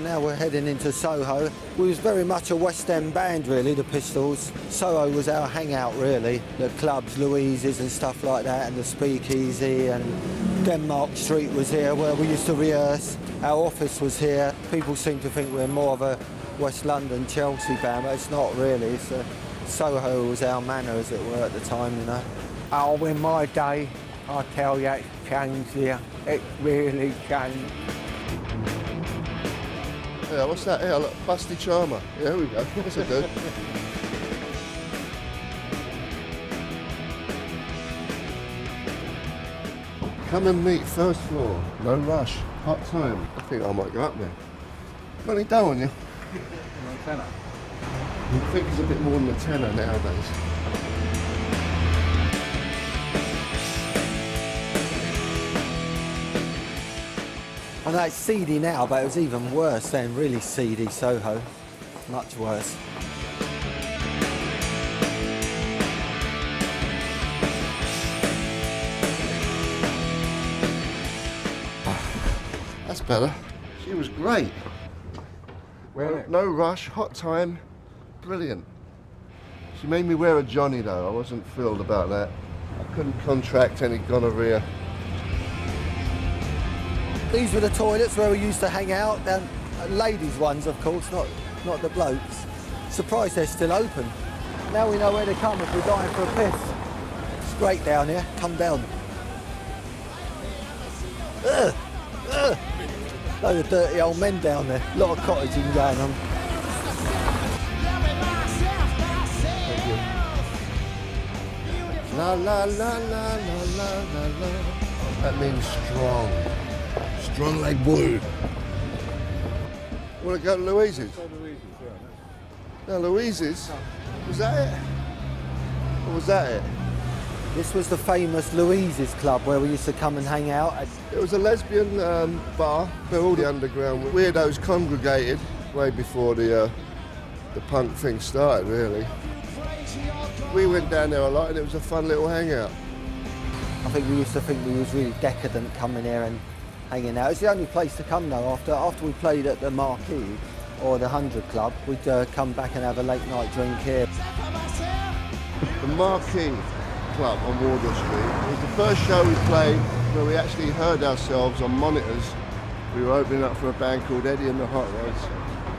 now we're heading into Soho. We was very much a West End band, really, the Pistols. Soho was our hangout, really. The clubs, Louise's and stuff like that, and the Speakeasy, and Denmark Street was here, where we used to rehearse. Our office was here. People seem to think we're more of a West London, Chelsea band, but it's not really. Soho was our manor, as it were, at the time, you know. Oh, in my day, I tell you, it's changed here. It really changed. Yeah, what's that? Yeah, look, Busty Charmer. Yeah, here we go. That's a good. Come and meet first floor. No rush. Hot time. I think I might go up there. Money dough on you. Tenner. I think it's a bit more than a tenner nowadays. I know it's seedy now, but it was even worse then, really seedy, Soho. Much worse. That's better. She was great. No rush, hot time, brilliant. She made me wear a Johnny though, I wasn't thrilled about that. I couldn't contract any gonorrhea. These were the toilets where we used to hang out, ladies' ones, of course, not the blokes. Surprised they're still open. Now we know where to come if we're dying for a piss. It's great down here, come down. Ugh, ugh. Load of dirty old men down there, a lot of cottaging going on. Thank you. La la la la la la la la. That means strong. Strong like wood. Want to go to Louise's? No, Louise's? Was that it? Or was that it? This was the famous Louise's club where we used to come and hang out. It was a lesbian bar where all the underground weirdos congregated way before the punk thing started, really. We went down there a lot and it was a fun little hangout. I think we used to think we was really decadent coming here and hanging out. It's the only place to come though. After we played at the Marquee or the 100 Club, we'd come back and have a late night drink here. The Marquee Club on Wardour Street. It was the first show we played where we actually heard ourselves on monitors. We were opening up for a band called Eddie and the Hot Rods.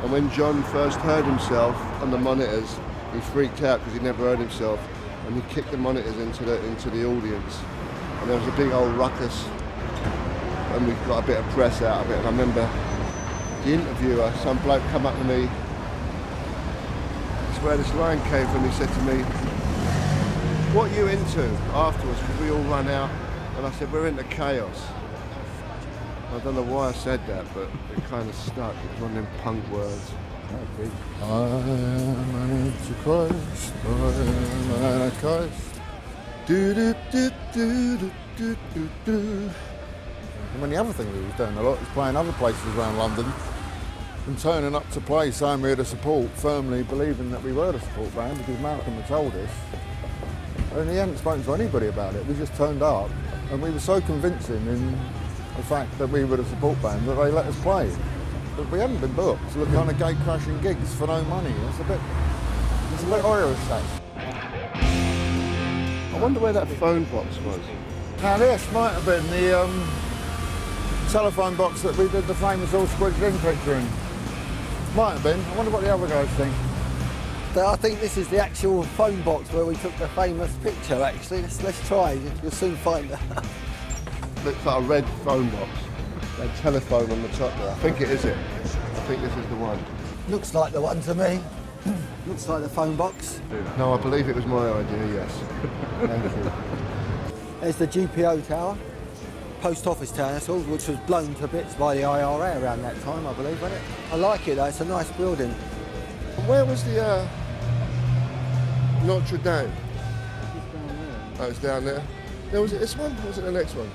And when John first heard himself on the monitors, he freaked out because he never heard himself, and he kicked the monitors into the audience. And there was a big old ruckus, and we got a bit of press out of it. And I remember the interviewer, some bloke come up to me. That's where this line came from. He said to me, "What are you into?" afterwards, because we all run out. And I said, "We're into chaos." I don't know why I said that, but it kind of stuck. It was one of them punk words. I'm into Christ, I'm into Christ. Do do do do do do do do. And when the other thing we was doing a lot was playing other places around London and turning up to play saying we had a support, firmly believing that we were the support band because Malcolm had told us. And he hadn't spoken to anybody about it. We just turned up and we were so convincing in the fact that we were the support band that they let us play. But we hadn't been booked, so we're kind of gate crashing gigs for no money. It's a bit Irish sex. I wonder where that phone box was. Now this might have been the telephone box that we did the famous all squidged in picture in. Might have been. I wonder what the other guys think. I think this is the actual phone box where we took the famous picture, actually. Let's try, you'll soon find it. Looks like a red phone box. That telephone on the top there. I think it is it. I think this is the one. Looks like the one to me. Looks like the phone box. No, I believe it was my idea, yes. Thank you. There's the GPO tower, post office tower, that's all, which was blown to bits by the IRA around that time, I believe, wasn't it? I like it though, it's a nice building. And where was the Notre Dame? Oh, it's down there. No, was it this one or was it the next one?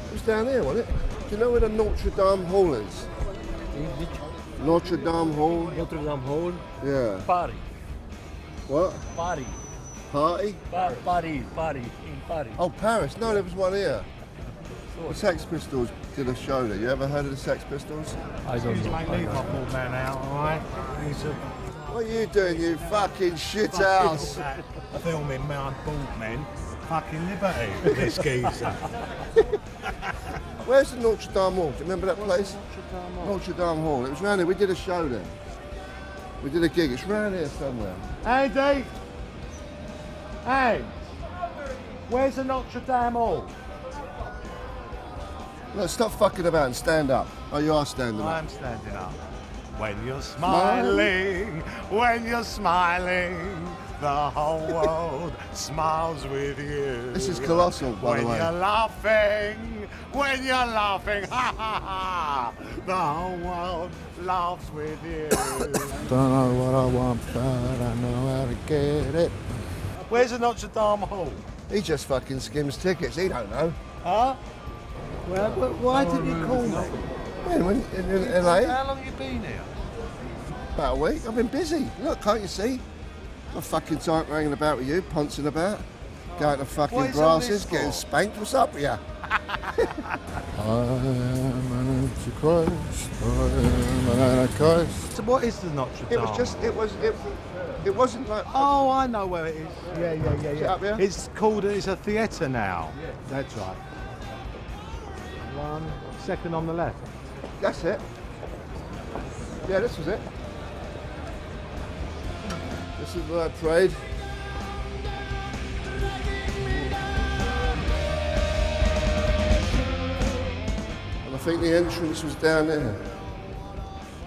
It was down here, wasn't it? Do you know where the Notre Dame Hall is? Notre Dame Hall? Notre Dame Hall. Yeah. Paris. What? Paris. Party? Paris. In Paris. Oh, Paris. No, there was one here. The Sex Pistols did a show there. You ever heard of the Sex Pistols? I don't Excuse know. me, leave my bald man out, alright? He's a What are you doing, you fucking shit house? filming my bald men. Fucking liberty with this geezer. Where's the Notre Dame Hall? Do you remember that place? Notre Dame Hall. It was round here. We did a show there. We did a gig. It's round here somewhere. Andy! Hey! Where's the Notre Dame Hall? Look, stop fucking about and stand up. Oh, you are standing up. I'm standing up. When you're smiling, when you're smiling, the whole world smiles with you. This is colossal, by the way. When you're laughing, ha ha ha, the whole world laughs with you. Don't know what I want, but I know how to get it. Where's the Notre Dame Hall? He just fucking skims tickets. He don't know. Huh? Well, why did you call me? When in LA? How long you been here? About a week. I've been busy. Look, can't you see? Got fucking time hanging about with you, pouncing about. Going to fucking What is all grasses, this getting for? spanked. What's up with you? I am an antichrist, I am an antichrist. So what is the Notre Dame? It was just, it wasn't like... Oh, I know where it is. Yeah. it up here? It's called, it's a theatre now. That's right. 1 second on the left. That's it. Yeah, this was it. This is where I prayed. And I think the entrance was down there.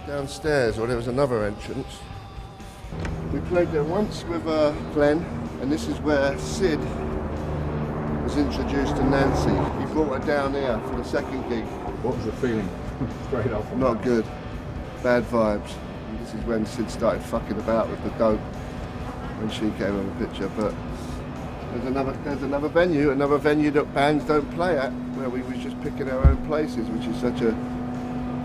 Downstairs, or there was another entrance. We played there once with Glenn, and this is where Sid was introduced to Nancy. He brought her down here for the second gig. What was the feeling? Straight off. Not good. Bad vibes. And this is when Sid started fucking about with the dope when she came on the picture. But there's another venue that bands don't play at, where we was just picking our own places, which is such a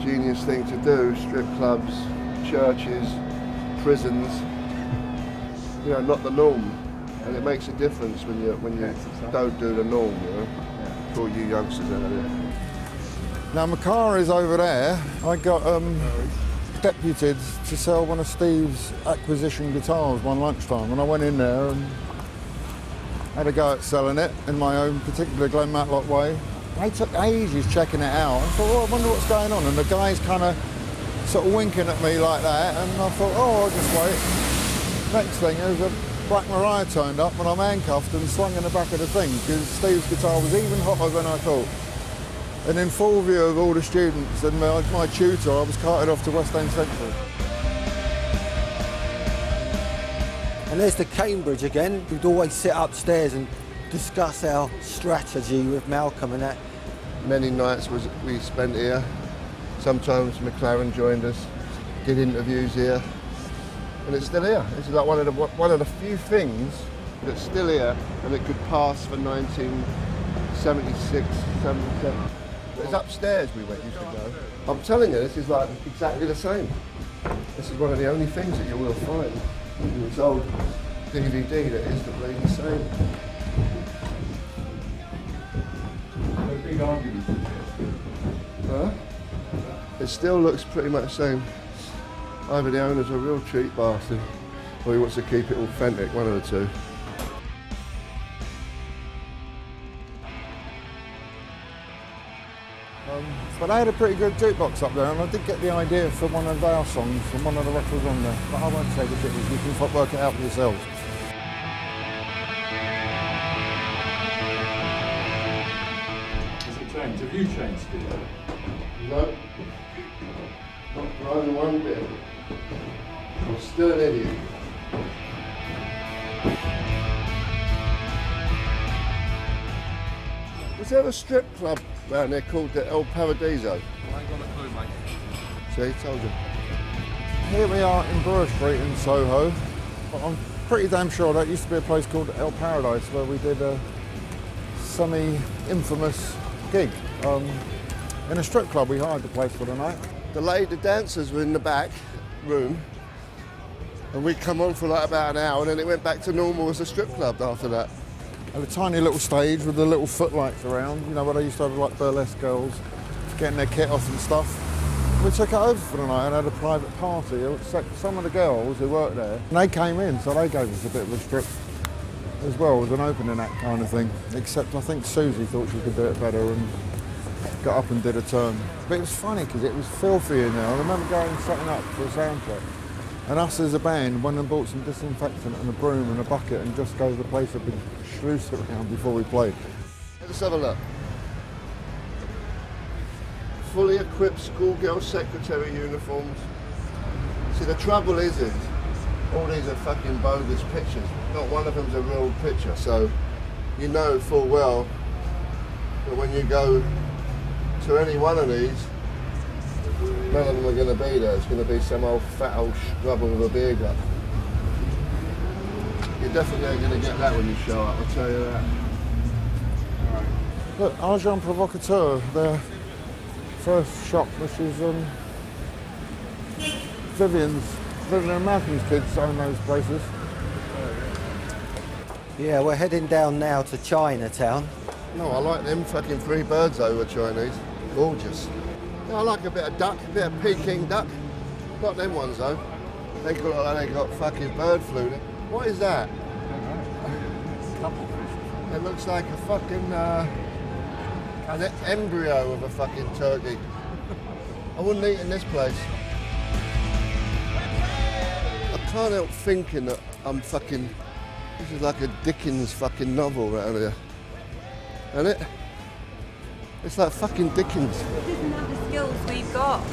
genius thing to do. Strip clubs, churches, prisons. You know, not the norm. And it makes a difference when you don't do the norm, you know. For all you youngsters out there. Now my car is over there. I got deputed to sell one of Steve's acquisition guitars one lunchtime, and I went in there and had a go at selling it in my own particular Glen Matlock way. They took ages checking it out. I thought, oh, I wonder what's going on, and the guy's kind of sort of winking at me like that, and I thought, oh, I'll just wait. Next thing, there was a Black Mariah turned up and I'm handcuffed and slung in the back of the thing because Steve's guitar was even hotter than I thought. And in full view of all the students and my tutor, I was carted off to West End Central. And there's the Cambridge again. We'd always sit upstairs and discuss our strategy with Malcolm and that. Many nights we spent here. Sometimes McLaren joined us, did interviews here. And it's still here. This is like one of the few things that's still here and it could pass for 1976, 77. It's upstairs we used to go. I'm telling you, this is like exactly the same. This is one of the only things that you will find in this old DVD that is completely the same. Big argument. Huh? It still looks pretty much the same. Either the owner's a real cheap bastard or he wants to keep it authentic, one of the two. But they had a pretty good jukebox up there, and I did get the idea for one of our songs from one of the records on there. But I won't say which it is, you can work it out for yourselves. Has it changed? Have you changed it? No, not even one bit. I'm still an idiot. Was there a strip club down there called the El Paradiso? I ain't got a clue, mate. See, told you. Here we are in Brewer Street in Soho. But I'm pretty damn sure that used to be a place called El Paradise where we did a semi-infamous gig. In a strip club, we hired the place for the night. The dancers were in the back room and we'd come on for like about an hour and then it went back to normal as a strip club after that. Had a tiny little stage with the little footlights around, you know, where they used to have like burlesque girls getting their kit off and stuff. We took it over for the night and had a private party. Some of the girls who worked there, and they came in, so they gave us a bit of a strip as well as an opening act kind of thing. Except I think Susie thought she could do it better and got up and did a turn. But it was funny because it was filthy in there. I remember going and setting up for a sound check. And us as a band went and bought some disinfectant and a broom and a bucket and just gave the place a big sluice around before we played. Let's have a look. Fully equipped schoolgirl secretary uniforms. See, the trouble is all these are fucking bogus pictures. Not one of them's a real picture, so you know full well that when you go to any one of these, none of them are going to be there. It's going to be some old fat old scrubber with a beer gut. You're definitely going to get that when you show up, I'll tell you that. Look, Agent Provocateur, their first shop, which is Vivian and Malcolm's kids own those places. Yeah, we're heading down now to Chinatown. No, I like them fucking three birds over Chinese. Gorgeous. Yeah, I like a bit of duck, a bit of Peking duck. Not them ones though. They look like they got fucking bird flu. What is that? It looks like a fucking an embryo of a fucking turkey. I wouldn't eat in this place. I can't help thinking that this is like a Dickens fucking novel around here. Isn't it? It's like fucking Dickens. This isn't have the skills we've got.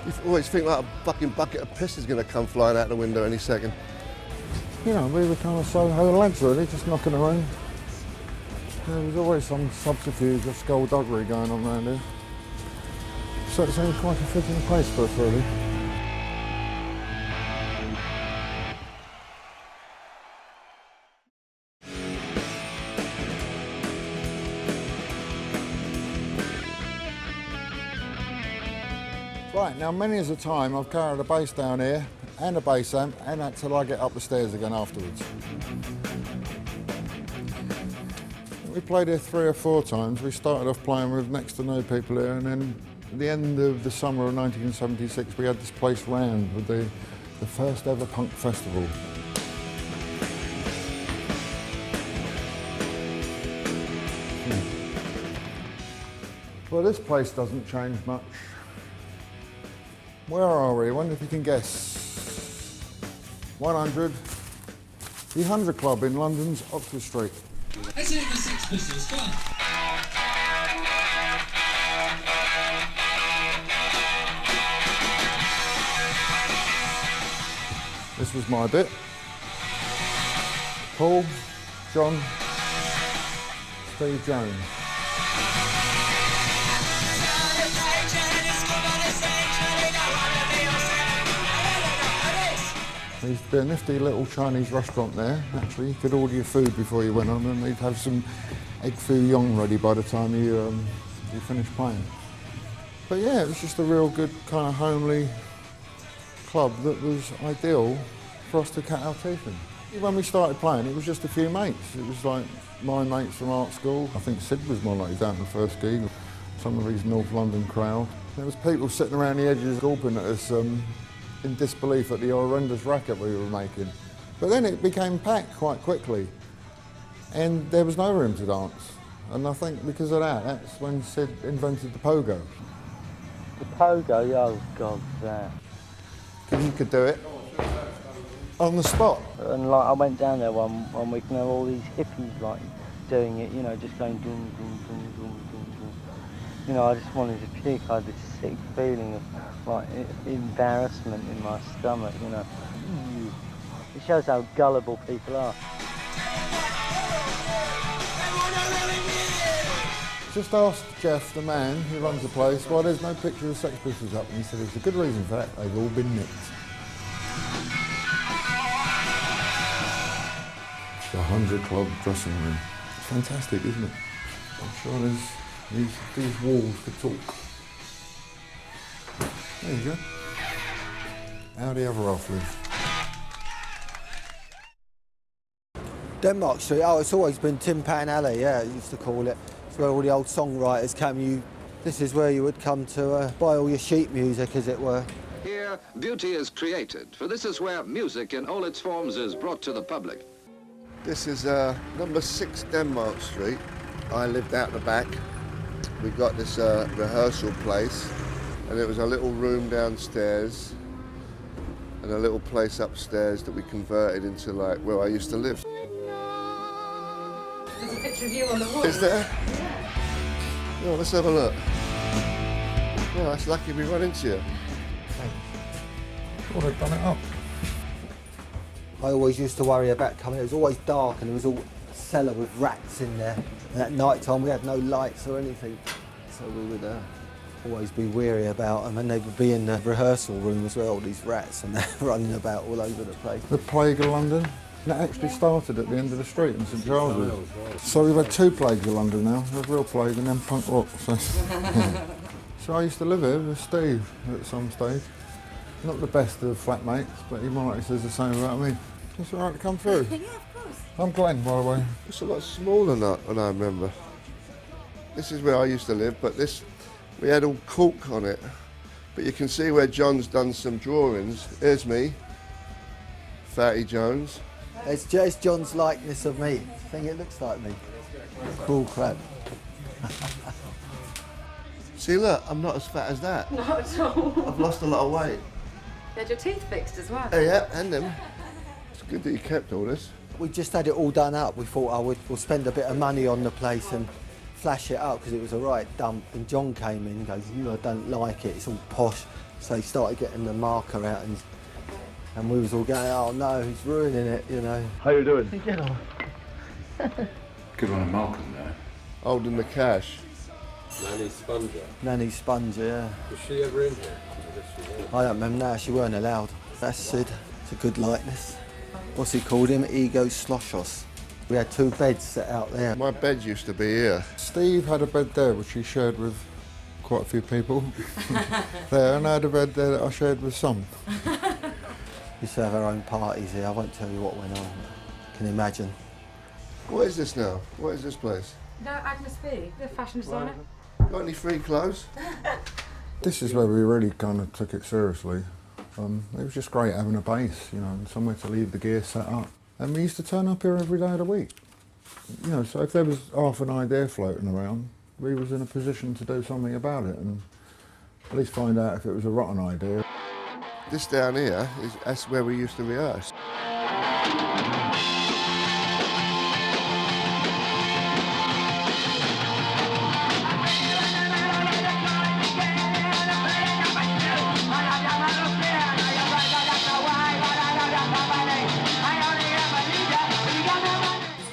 You always think like a fucking bucket of piss is going to come flying out the window any second. You know, we were kind of Soho lads really, just knocking around. There was always some subterfuge of skullduggery going on around here. So it seemed quite a fitting place for us really. Right, now many is a time I've carried a bass down here and a bass amp and had to lug it up the stairs again afterwards. We played here 3 or 4 times. We started off playing with next to no people here, and then at the end of the summer of 1976 we had this place rammed with the first ever punk festival. Well, this place doesn't change much. Where are we? I wonder if you can guess. 100. The 100 Club in London's Oxford Street. Let's hit the Sex Pistols, come on. This was my bit. Paul, John, Steve Jones. There used to be a nifty little Chinese restaurant there, actually. You could order your food before you went on, and they'd have some egg foo young ready by the time you finished playing. But yeah, it was just a real good kind of homely club that was ideal for us to cut our teeth in. When we started playing, it was just a few mates. It was like my mates from art school. I think Sid was more like down the first gig. Some of his North London crowd. There was people sitting around the edges gawping at us in disbelief at the horrendous racket we were making. But then it became packed quite quickly, and there was no room to dance. And I think because of that, that's when Sid invented the pogo. The pogo? Oh God, that. Because you could do it on the spot. And like I went down there one week and there were all these hippies like doing it, you know, just going dum dum dum dum dum dum. You know, I just wanted to puke. I had this sick feeling of like embarrassment in my stomach, you know. It shows how gullible people are. Just asked Jeff, the man who runs the place, why there's no picture of Sex Pistols up, and he said there's a good reason for that. They've all been nicked. The 100 Club dressing room. It's fantastic, isn't it? I'm sure these walls could talk. There you go. How do you ever off, Liz? Denmark Street, oh, it's always been Tin Pan Alley, yeah, it used to call it. It's where all the old songwriters came. This is where you would come to buy all your sheet music, as it were. Here, beauty is created, for this is where music in all its forms is brought to the public. This is number 6 Denmark Street. I lived out the back. We got this rehearsal place, and it was a little room downstairs and a little place upstairs that we converted into like where I used to live. There's a picture of you on the wall. Is there? Oh, let's have a look. Well, that's lucky we run into you. Sure, they've done it up. I always used to worry about coming. It was always dark and there was all a cellar with rats in there. And at night time we had no lights or anything. So we would always be weary about them, and they would be in the rehearsal room as well, all these rats, and they're running about all over the place. The Plague of London, that actually started at the end of the street in St Giles's. So we've had 2 plagues of London now, the real plague and then punk rock. So, so I used to live here with Steve at some stage. Not the best of flatmates, but he more likely says the same about me. It's all right to come through. Yeah, of course. I'm Glenn, by the way. It's a lot smaller than I remember. This is where I used to live, but we had all cork on it. But you can see where John's done some drawings. Here's me, Fatty Jones. It's just John's likeness of me. I think it looks like me. Bull crap. See, look, I'm not as fat as that. Not at all. I've lost a lot of weight. You had your teeth fixed as well. Yeah, and them. It's good that you kept all this. We just had it all done up. We thought we'll spend a bit of money on the place and flash it up because it was a right dump. And John came in and goes, I don't like it, it's all posh. So he started getting the marker out and we was all going, oh no, he's ruining it, you know. How you doing? Good one, Malcolm there. Holding the cash. Nanny Sponger, yeah. Was she ever in here? I don't remember now, she weren't allowed. That's Sid, it's a good likeness. What's he called him? Ego Sloshos. We had 2 beds set out there. My bed used to be here. Steve had a bed there which he shared with quite a few people. There, and I had a bed there that I shared with some. We used to have our own parties here. I won't tell you what went on. Can you imagine? What is this now? What is this place? No, Agnes B, the fashion designer. Got any free clothes? This is where we really kind of took it seriously. It was just great having a base, you know, and somewhere to leave the gear set up. And we used to turn up here every day of the week. You know, so if there was half an idea floating around, we was in a position to do something about it and at least find out if it was a rotten idea. This down here, that's where we used to rehearse.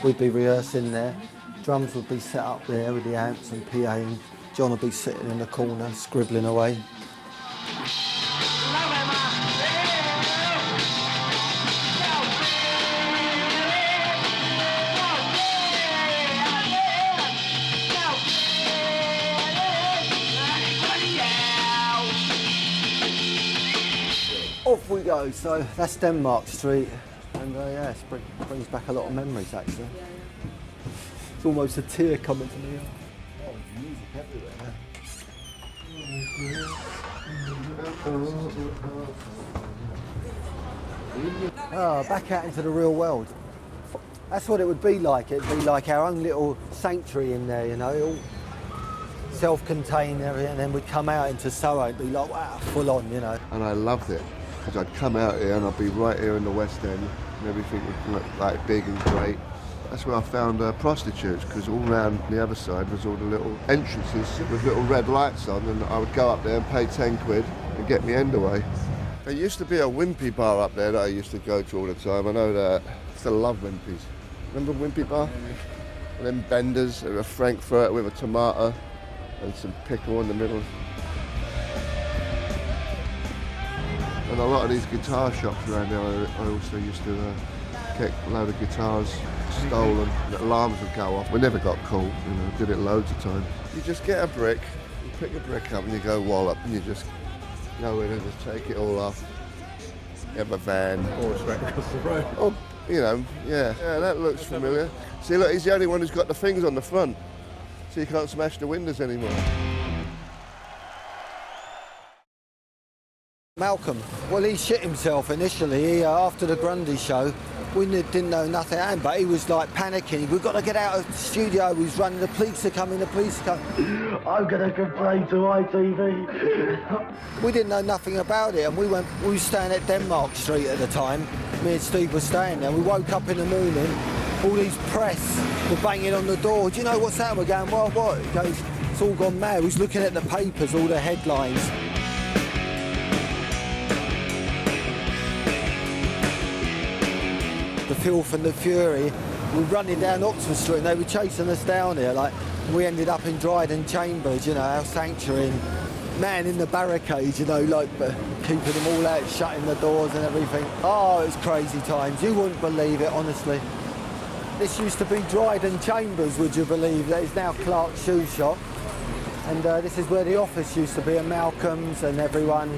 We'd be rehearsing there. Drums would be set up there with the amps and PA, and John would be sitting in the corner scribbling away. Off we go. So that's Denmark Street. And yeah, it brings back a lot of memories actually. It's almost a tear coming to me. Oh, music everywhere. Back out into the real world. That's what it would be like. It'd be like our own little sanctuary in there, you know, all self-contained and everything, and then we'd come out into Soho and be like, wow, full on, you know. And I loved it, because I'd come out here and I'd be right here in the West End, and everything would look like big and great. That's where I found prostitutes, because all around the other side was all the little entrances with little red lights on, and I would go up there and pay 10 quid and get my end away. There used to be a Wimpy bar up there that I used to go to all the time. I know that. Still love Wimpy's. Remember Wimpy bar? And then Benders, a Frankfurt with a tomato and some pickle in the middle. And a lot of these guitar shops around there, I also used to get a load of guitars stolen, and the alarms would go off. We never got caught, you know, did it loads of times. You just get a brick, you pick a brick up and you go wallop, and you just go in and just take it all off. You have a van. Or straight across the road. Or You know, yeah, that looks familiar. See, look, he's the only one who's got the things on the front, so you can't smash the windows anymore. Malcolm, well, he shit himself initially. After the Grundy show, we didn't know nothing happened, but he was like panicking. We've got to get out of the studio. He was running, the police are coming, the police are coming. I'm going to complain to ITV. We didn't know nothing about it, and we were staying at Denmark Street at the time. Me and Steve were staying there. We woke up in the morning, all these press were banging on the door. Do you know what's happened? We're going, well, what? He goes, it's all gone mad. We was looking at the papers, all the headlines. The filth and the fury, we're running down Oxford Street and they were chasing us down here. Like, we ended up in Dryden Chambers, you know, our sanctuary, and man in the barricades, you know, like keeping them all out, shutting the doors and everything. Oh, it was crazy times. You wouldn't believe it, honestly. This used to be Dryden Chambers, would you believe? That is now Clark's shoe shop. And this is where the office used to be, and Malcolm's, and everyone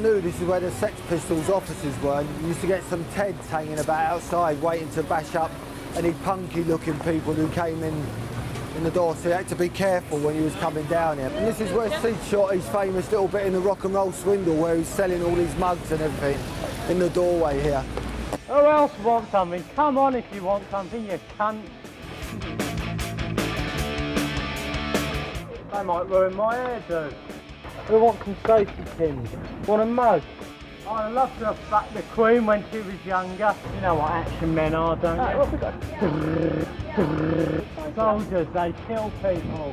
knew this is where the Sex Pistols offices were. And you used to get some Teds hanging about outside waiting to bash up any punky looking people who came in the door, so you had to be careful when he was coming down here. And this is where Sid shot his famous little bit in the Rock and Roll Swindle, where he's selling all these mugs and everything in the doorway here. Who else wants something? Come on if you want something, you cunt. They might ruin my hairdo. Who wants some safety pins? Want a mug? I'd love to have fucked the Queen when she was younger. You know what action men are, don't you? What have we got? Soldiers, they kill people.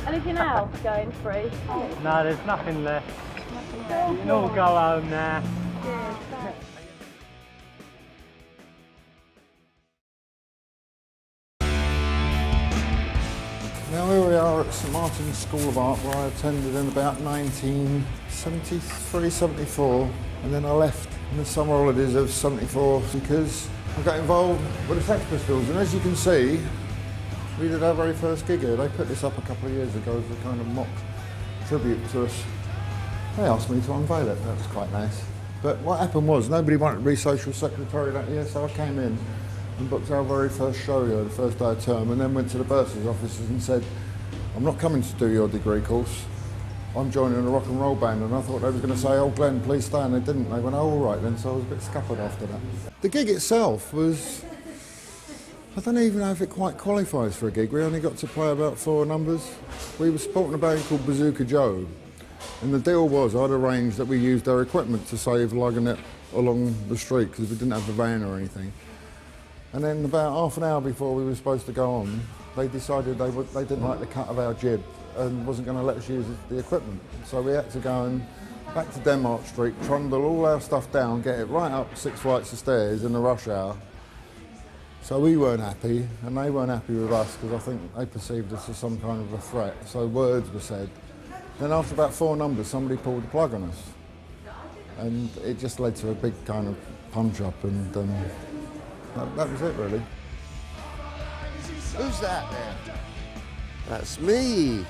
Anything else going free? No, there's nothing left. You can all go home now. Now here we are at St Martin's School of Art, where I attended in about 1973, 74, and then I left in the summer holidays of 74 because I got involved with the Sex Pistols, and as you can see, we did our very first gig here. They put this up a couple of years ago as a kind of mock tribute to us. They asked me to unveil it, that was quite nice. But what happened was, nobody wanted to be social secretary that year, so I came in and booked our very first show here, the first day of term, and then went to the bursar's offices and said, I'm not coming to do your degree course, I'm joining a rock and roll band. And I thought they was going to say, oh Glenn, please stay, and they didn't. They went, oh, all right then, so I was a bit scuppered after that. The gig itself was, I don't even know if it quite qualifies for a gig. We only got to play about 4 numbers. We were supporting a band called Bazooka Joe, and the deal was I'd arranged that we used their equipment to save lugging it along the street because we didn't have a van or anything. And then about half an hour before we were supposed to go on, they decided they didn't like the cut of our jib and wasn't going to let us use the equipment. So we had to go and back to Denmark Street, trundle all our stuff down, get it right up 6 flights of stairs in the rush hour. So we weren't happy, and they weren't happy with us because I think they perceived us as some kind of a threat. So words were said. Then after about 4 numbers, somebody pulled the plug on us. And it just led to a big kind of punch-up, and that was it, really. Who's that there? That's me.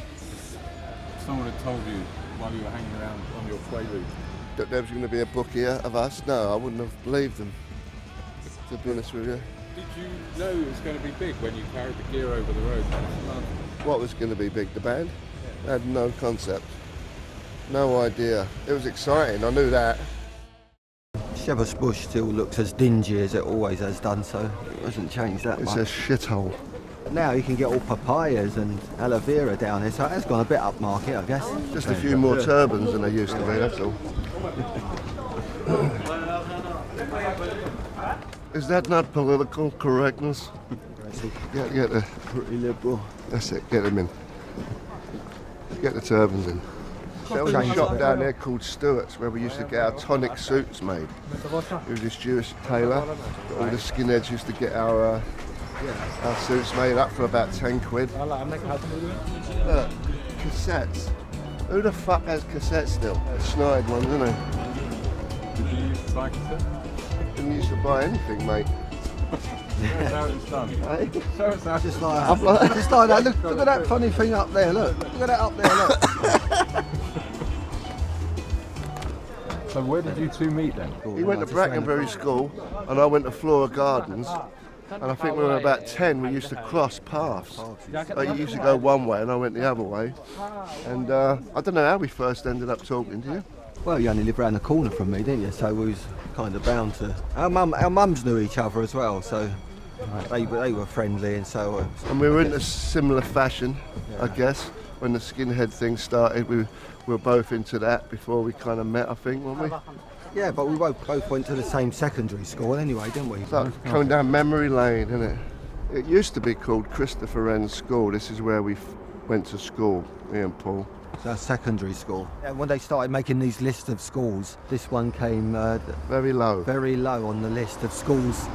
Someone had told you while you were hanging around on your quaalude That there was going to be a book here of us? No, I wouldn't have believed them, to be honest with you. Did you know it was going to be big when you carried the gear over the road? What was going to be big? The band? I had no concept. No idea. It was exciting, I knew that. Shepherd's Bush still looks as dingy as it always has done, so it hasn't changed that much. It's a shithole. Now you can get all papayas and aloe vera down here, so it has gone a bit upmarket, I guess. Just a few more turbans than there used to be, that's all. Is that not political correctness? Get the... Pretty liberal. That's it, get them in. Get the turbans in. There was a shop down there called Stewart's where we used to get our tonic suits made. It was this Jewish tailor. All the skinheads used to get our suits made up for about 10 quid. Look, cassettes. Who the fuck has cassettes still? Snide ones, isn't it? Did you used to buy cassettes? Didn't used to buy anything, mate. That's how it's done. So it's just like that. Look at that funny thing up there, look. Look at that up there, look. So where did you two meet then? He went to Brackenbury School and I went to Flora Gardens. And I think when we were about 10, we used to cross paths. Like, he used to go one way and I went the other way. And I don't know how we first ended up talking to you. Well, you only lived round the corner from me, didn't you? So we was kind of bound to... Our mums knew each other as well, so they were friendly and so... And we were in a similar fashion, I guess. When the skinhead thing started, we were both into that before we kind of met, I think, weren't we? Yeah, but we both went to the same secondary school anyway, didn't we? It's like coming down memory lane, isn't it? It used to be called Christopher Wren's School. This is where we went to school, me and Paul. So secondary school. And when they started making these lists of schools, this one came very low on the list of schools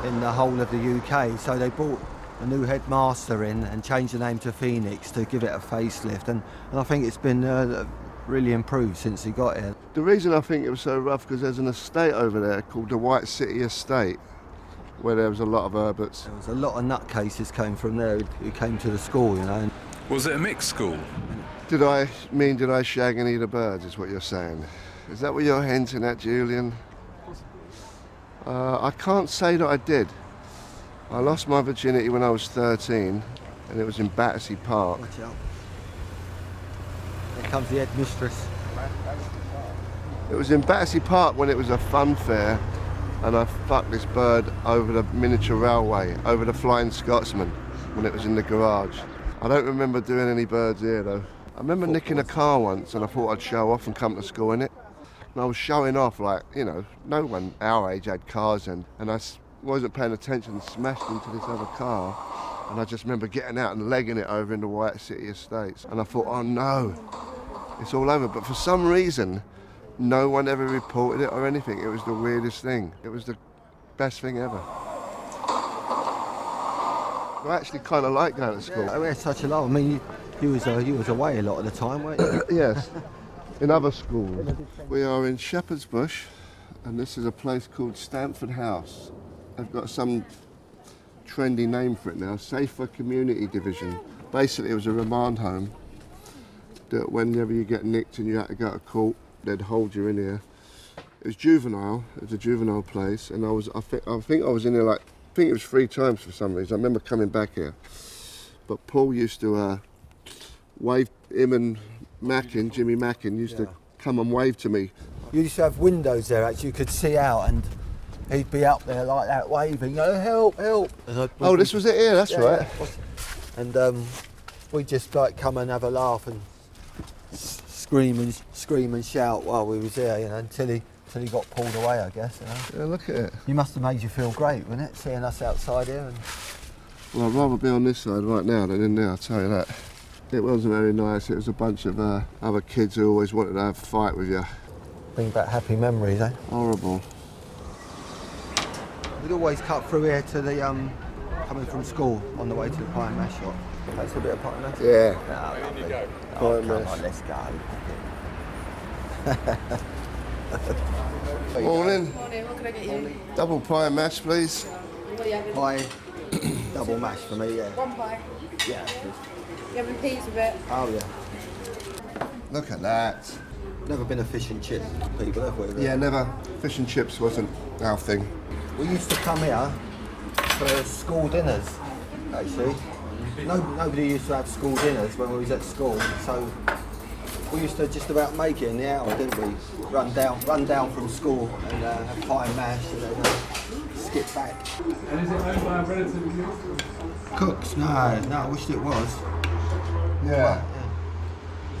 in the whole of the UK. So they brought a new headmaster in and changed the name to Phoenix to give it a facelift. And I think it's been really improved since he got here. The reason I think it was so rough because there's an estate over there called the White City Estate where there was a lot of Herberts. There was a lot of nutcases came from there who came to the school, you know. Was it a mixed school? Did I shag and eat the birds is what you're saying? Is that what you're hinting at, Julian? I can't say that I did. I lost my virginity when I was 13 and it was in Battersea Park. Watch out. Here comes the headmistress. It was in Battersea Park when it was a fun fair and I fucked this bird over the miniature railway, over the Flying Scotsman when it was in the garage. I don't remember doing any birds here though. I remember nicking a car once and I thought I'd show off and come to school in it. And I was showing off like, you know, no one our age had cars then. And I wasn't paying attention and smashed into this other car. And I just remember getting out and legging it over in the White City Estates. And I thought, oh no, it's all over. But for some reason, no one ever reported it or anything. It was the weirdest thing. It was the best thing ever. I actually kind of like going to school. Yeah, we had such a lot. I mean, you was away a lot of the time, weren't you? Yes, in other schools. We are in Shepherd's Bush, and this is a place called Stamford House. They've got some trendy name for it now, Safer Community Division. Basically, it was a remand home that whenever you get nicked and you had to go to court, they'd hold you in here. It was juvenile. It was a juvenile place, and I think I was in here like. I think it was 3 times for some reason. I remember coming back here. But Paul used to wave, him and Jimmy Mackin used to come and wave to me. You used to have windows there, actually, you could see out and he'd be up there like that waving, oh, help, help. Oh, this was it here, that's right. Yeah. And we'd just like come and have a laugh and scream and shout while we was there, you know, until he got pulled away, I guess. You know? Yeah, look at it. You must have made you feel great, wouldn't it, seeing us outside here? Well, I'd rather be on this side right now than in there, I'll tell you that. It wasn't very nice. It was a bunch of other kids who always wanted to have a fight with you. Bring back happy memories, eh? Horrible. We'd always cut through here to the, coming from school on the way to the pie and mash shop. That's a bit of pie and mash? Yeah. Oh, you go. Pie and mash. On, let's go. Morning. Morning, what can I get you? Double pie and mash, please. What are you having? Pie, double mash for me, yeah. 1 pie. Yeah. You having peas with it? Oh, yeah. Look at that. Never been a fish and chip people, have we? Really? Yeah, never. Fish and chips wasn't our thing. We used to come here for school dinners, actually. Nobody used to have school dinners when we was at school, so we used to just about make it in the hour, didn't we? Run down from school and have pie and mash and then skip back. And is it owned by a relative of yours? Cooks? No, I wished it was. Yeah.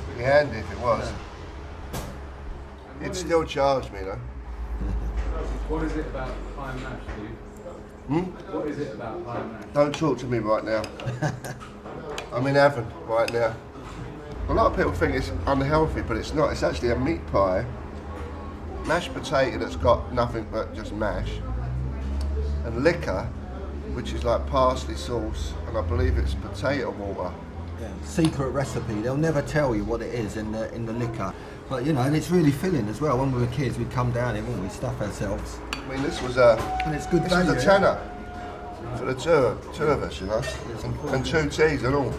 It'd be handy if it was. It'd still charge me, though. What is it about pie and mash, Steve? What is it about pie and mash? Don't talk to me right now. I'm in heaven right now. A lot of people think it's unhealthy, but it's not. It's actually a meat pie, mashed potato that's got nothing but just mash, and liquor, which is like parsley sauce, and I believe it's potato water. Yeah. Secret recipe. They'll never tell you what it is in the liquor. But you know, and it's really filling as well. When we were kids, we'd come down here, wouldn't we, stuff ourselves. I mean, this was and it's good value. This was a tenner for the two of us, you know, and 2 teas and all.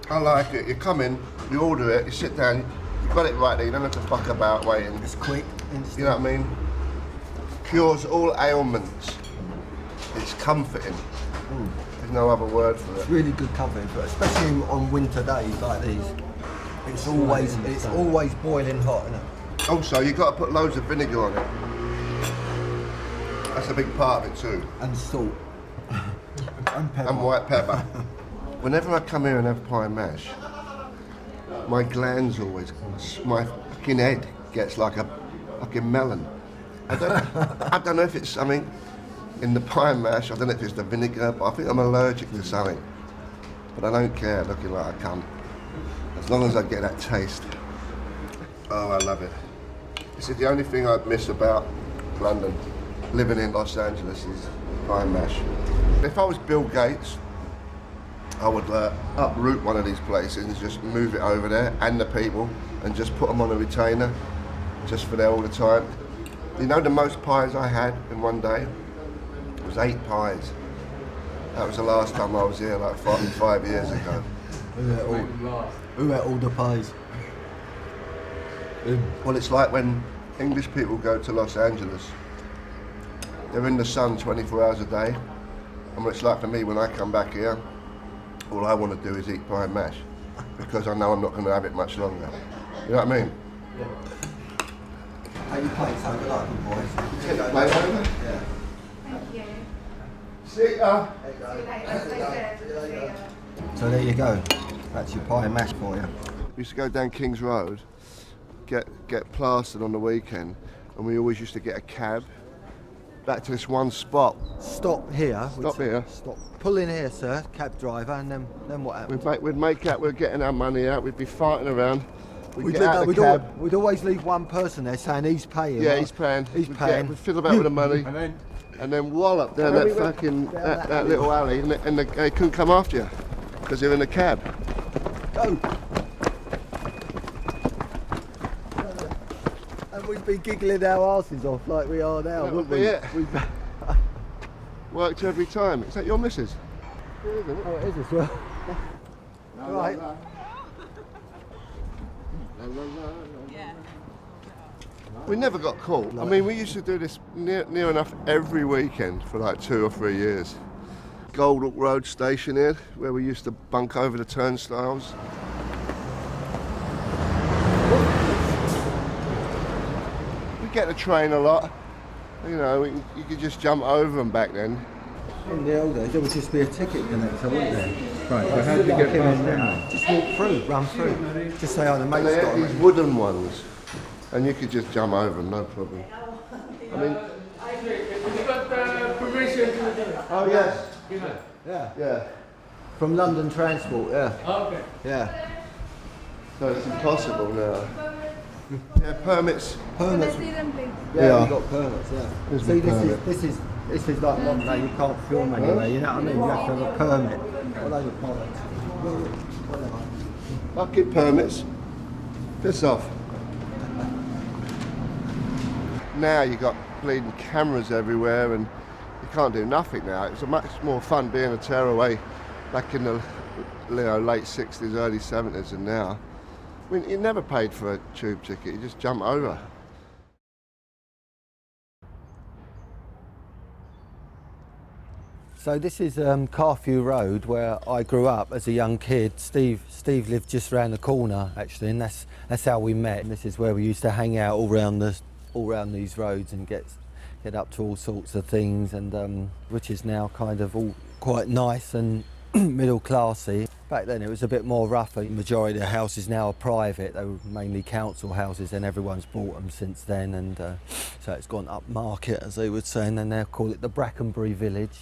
I like it. You come in, you order it, you sit down, you got it right there. You don't have to fuck about waiting. It's quick. Instant. You know what I mean? Cures all ailments. It's comforting. There's no other word for it. It's really good comfort, but especially on winter days like these. It's always boiling hot, isn't it? Also, you've got to put loads of vinegar on it. That's a big part of it too. And salt. And pepper. And white pepper. Whenever I come here and have pie and mash, my glands always, my fucking head gets like a fucking melon. I don't know if it's something in the pie and mash, I don't know if it's the vinegar, but I think I'm allergic to something. But I don't care looking like a cunt. As long as I get that taste. Oh, I love it. This is the only thing I miss about London. Living in Los Angeles is pie and mash. If I was Bill Gates, I would uproot one of these places and just move it over there and the people and just put them on a retainer just for there all the time. You know the most pies I had in one day? It was 8 pies. That was the last time I was here, like 5 years ago. Who ate all the pies? Well, it's like when English people go to Los Angeles. They're in the sun 24 hours a day. And what it's like for me when I come back here, all I want to do is eat pie and mash because I know I'm not going to have it much longer. You know what I mean? Yeah. Take your plates over like them, boys. Take your plate over? Yeah. Thank you. See ya. So there you go. That's your pie and mash for you. We used to go down King's Road, get plastered on the weekend, and we always used to get a cab back to this one spot. Stop here. Stop here. Stop. Pull in here, sir, cab driver, and then what happens? We'd make out we're getting our money out, we'd be fighting around. We'd get out of the cab. We'd always leave one person there saying he's paying. Yeah, right? he's paying. We'd We'd fill about with the money. And then wallop down that fucking that little alley, and they couldn't come after you because they're in a cab. Go. And we'd be giggling our asses off like we are now, wouldn't we? Yeah. Worked every time. Is that your missus? Oh, it is as well. Right. We never got caught. I mean, we used to do this near enough every weekend for like 2 or 3 years. Goldhook Road station here, where we used to bunk over the turnstiles. We get the train a lot. You know, you could just jump over them back then. In the old days, there would just be a ticket connector, wouldn't there? Right, so how did you get past them? Just walk through, run through. Just say, oh, the And mate's they got had them. these wooden ones, and you could just jump over them, no problem. I mean, You got permission to... oh yes, Yeah. yeah. From London Transport, yeah. Okay. Yeah. So it's impossible now. Yeah, permits. Permits. See them, please. Yeah, we got permits, yeah. Here's See, my this permit. is like modern day, you can't film anywhere, you know what I mean? You have to have a permit. What are the permits? Bucket permits. Piss off. Now you got bleeding cameras everywhere and you can't do nothing now. It's much more fun being a tearaway back in the late 60s, early 70s than now. I mean, you never paid for a tube ticket, you just jump over. So this is Carthew Road, where I grew up as a young kid. Steve lived just round the corner, actually, and that's how we met. And this is where we used to hang out all round these roads and get up to all sorts of things, and which is now kind of all quite nice and middle classy. Back then it was a bit more rougher. The majority of the houses now are private. They were mainly council houses, and everyone's bought them since then, and so it's gone up market, as they would say, and then they'll call it the Brackenbury Village.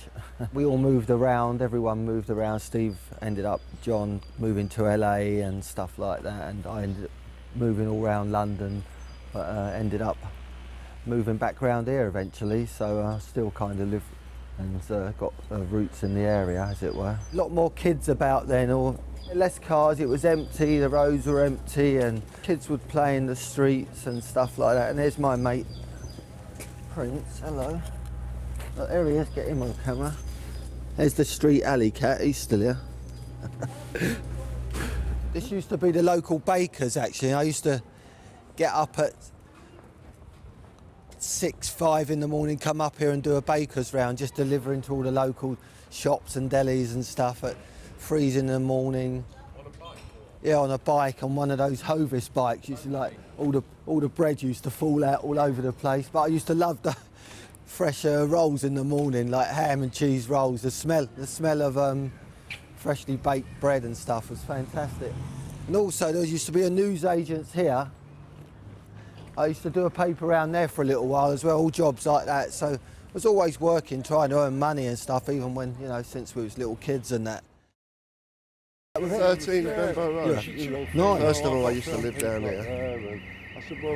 We all moved around, everyone moved around. Steve ended up, John, moving to LA and stuff like that, and I ended up moving all around London, but ended up moving back round here eventually, so I still kind of live and got roots in the area, as it were. A lot more kids about then, or less cars. It was empty, the roads were empty, and kids would play in the streets and stuff like that. And there's my mate Prince. Hello. Look, there he is. Get him on camera. There's the street alley cat. He's still here. This used to be the local baker's, actually. I used to get up at 6, 5 in the morning, come up here and do a baker's round, just delivering to all the local shops and delis and stuff at 3 in the morning. On a bike? Yeah, on a bike, on one of those Hovis bikes. Used to like all the bread used to fall out all over the place. But I used to love the fresh rolls in the morning, like ham and cheese rolls. The smell of freshly baked bread and stuff was fantastic. And also there used to be a newsagent's here. I used to do a paper around there for a little while as well, all jobs like that. So I was always working, trying to earn money and stuff, even when, you know, since we was little kids and that. 13 Benbow Road. Yeah. Nice. First of all, I used to live down here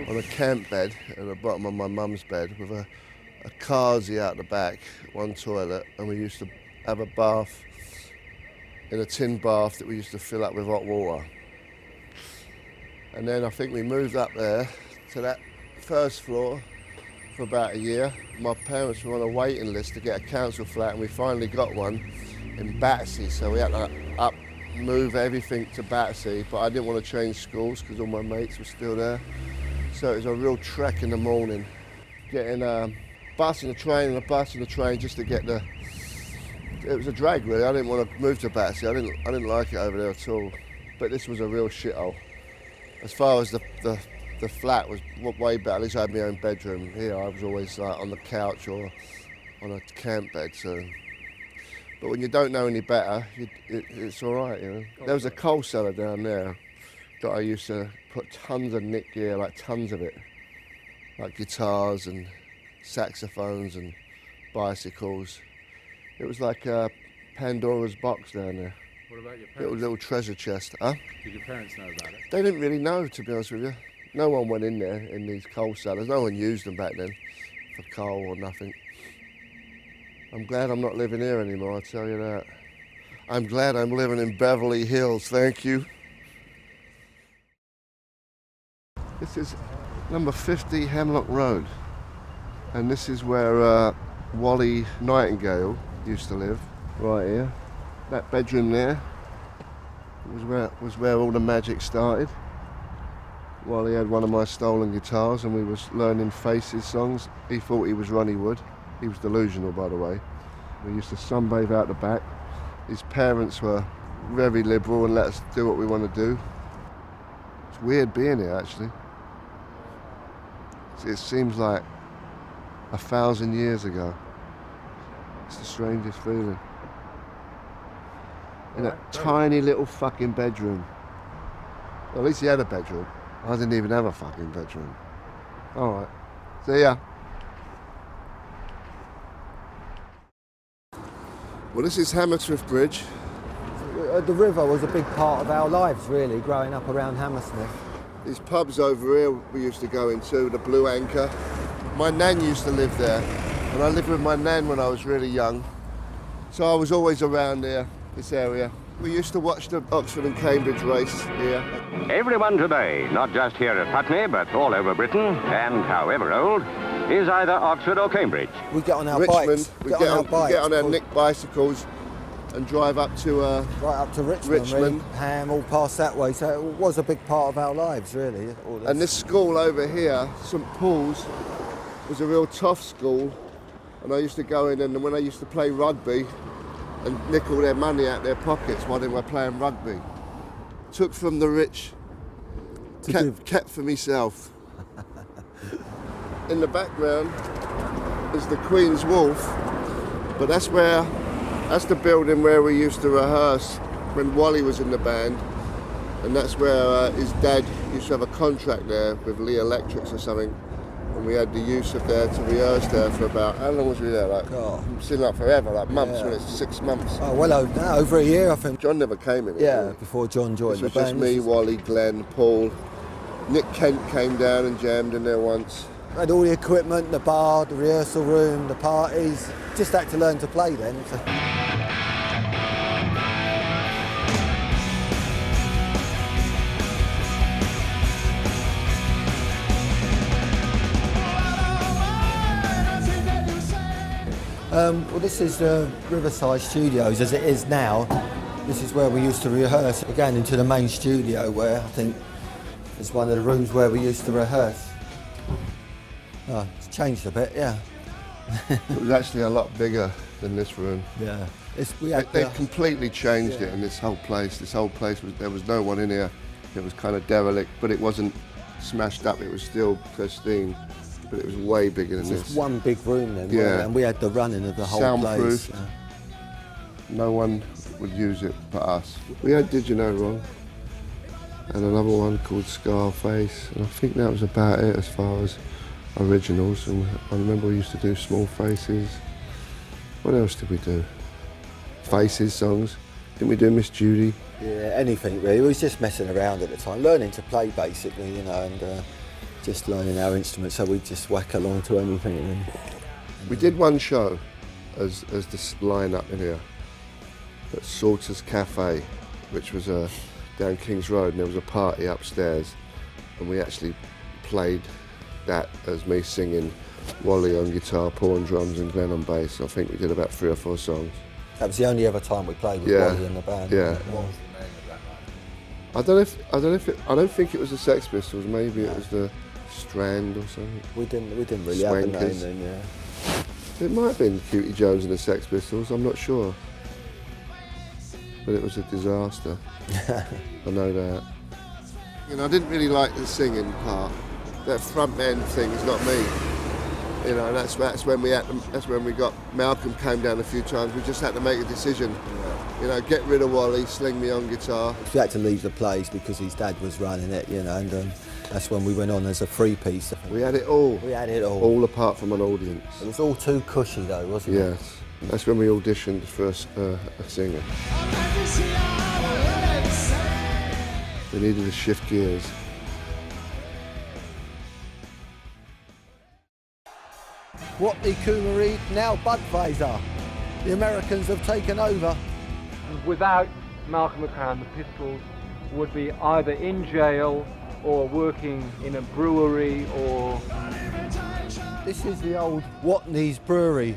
on a camp bed at the bottom of my mum's bed with a carsy out the back, one toilet, and we used to have a bath in a tin bath that we used to fill up with hot water. And then I think we moved up there to that first floor for about a year. My parents were on a waiting list to get a council flat, and we finally got one in Battersea, so we had to move everything to Battersea, but I didn't want to change schools because all my mates were still there. So it was a real trek in the morning, getting a bus and a train and a bus and a train just to get the... It was a drag really. I didn't want to move to Battersea. I didn't like it over there at all. But this was a real shithole. As far as the flat was way better. At least I had my own bedroom. Here I was always like on the couch or on a camp bed. So, but when you don't know any better, it's all right, you know. There was a coal cellar down there that I used to put tons of Nick gear, like tons of it, like guitars and saxophones and bicycles. It was like Pandora's box down there. What about your parents? Little treasure chest, huh? Did your parents know about it? They didn't really know, to be honest with you. No one went in there, in these coal cellars. No one used them back then for coal or nothing. I'm glad I'm not living here anymore, I'll tell you that. I'm glad I'm living in Beverly Hills, thank you. This is number 50 Hemlock Road. And this is where Wally Nightingale used to live, right here. That bedroom there was where all the magic started. Wally had one of my stolen guitars and we was learning Faces songs. He thought he was Ronnie Wood. He was delusional, by the way. We used to sunbathe out the back. His parents were very liberal and let us do what we want to do. It's weird being here, actually. It seems like 1,000 years ago. It's the strangest feeling. In a tiny little fucking bedroom. Well, at least he had a bedroom. I didn't even have a fucking bedroom. All right. See ya. Well, this is Hammersmith Bridge. The river was a big part of our lives, really, growing up around Hammersmith. These pubs over here we used to go into, the Blue Anchor. My nan used to live there, and I lived with my nan when I was really young. So I was always around here, this area. We used to watch the Oxford and Cambridge race here. Everyone today, not just here at Putney, but all over Britain, and however old, is either Oxford or Cambridge. We get on our Richmond, bikes. we get on our Nick bicycles and drive up to right up to Richmond. Really. Ham, all past that way. So it was a big part of our lives, really. And this school over here, St Paul's, was a real tough school. And I used to go in, and when I used to play rugby, and nick all their money out their pockets while they were playing rugby. Took from the rich, kept for myself. In the background is the Queen's Wharf, but that's the building where we used to rehearse when Wally was in the band, and that's where his dad used to have a contract there with Lee Electrics or something, and we had the use of there to rehearse there for about, how long was we there? Like, seemed like forever, like months, when it's 6 months. Oh, well, over a year, I think. John never came in. Yeah, before John joined the band. It was just me, Wally, Glenn, Paul. Nick Kent came down and jammed in there once. Had all the equipment, the bar, the rehearsal room, the parties. Just had to learn to play then. So. Well, this is the Riverside Studios as it is now. This is where we used to rehearse. Again, into the main studio where I think it's one of the rooms where we used to rehearse. Oh, it's changed a bit, yeah. It was actually a lot bigger than this room. Yeah. They've completely changed it in this whole place. There was no one in here. It was kind of derelict, but it wasn't smashed up. It was still pristine, but it was way bigger than this. Just one big room then, yeah. And we had the running of the whole Soundproof. place. No one would use it but us. We had Did You Know Wrong, and another one called Scarface, and I think that was about it as far as originals. And I remember we used to do Small Faces. What else did we do? Faces songs. Didn't we do Miss Judy? Yeah, anything really. We was just messing around at the time, learning to play basically, you know, and just learning our instruments, so we'd just whack along to anything. And we did one show as this line-up in here at Salter's Cafe, which was down King's Road, and there was a party upstairs, and we actually played that as me singing, Wally on guitar, Paul on drums and Glenn on bass. I think we did about 3 or 4 songs. That was the only other time we played with Wally in the band. Yeah. I don't think it was the Sex Pistols. Maybe it was the Strand or something. We didn't really have a name then. Yeah. It might have been Cutie Jones and the Sex Pistols. I'm not sure. But it was a disaster. I know that. You know, I didn't really like the singing part. That front end thing is not me. You know, that's when we got Malcolm came down a few times. We just had to make a decision. Yeah. You know, get rid of Wally, sling me on guitar. We had to leave the place because his dad was running it, you know, and that's when we went on as a 3-piece. We had it all. We had it all. All apart from an audience. It was all too cushy though, wasn't it? Yes. That's when we auditioned for a singer. We needed to shift gears. Watney, Coomery, now Budweiser. The Americans have taken over. Without Malcolm McCann, the Pistols would be either in jail or working in a brewery or... This is the old Watney's brewery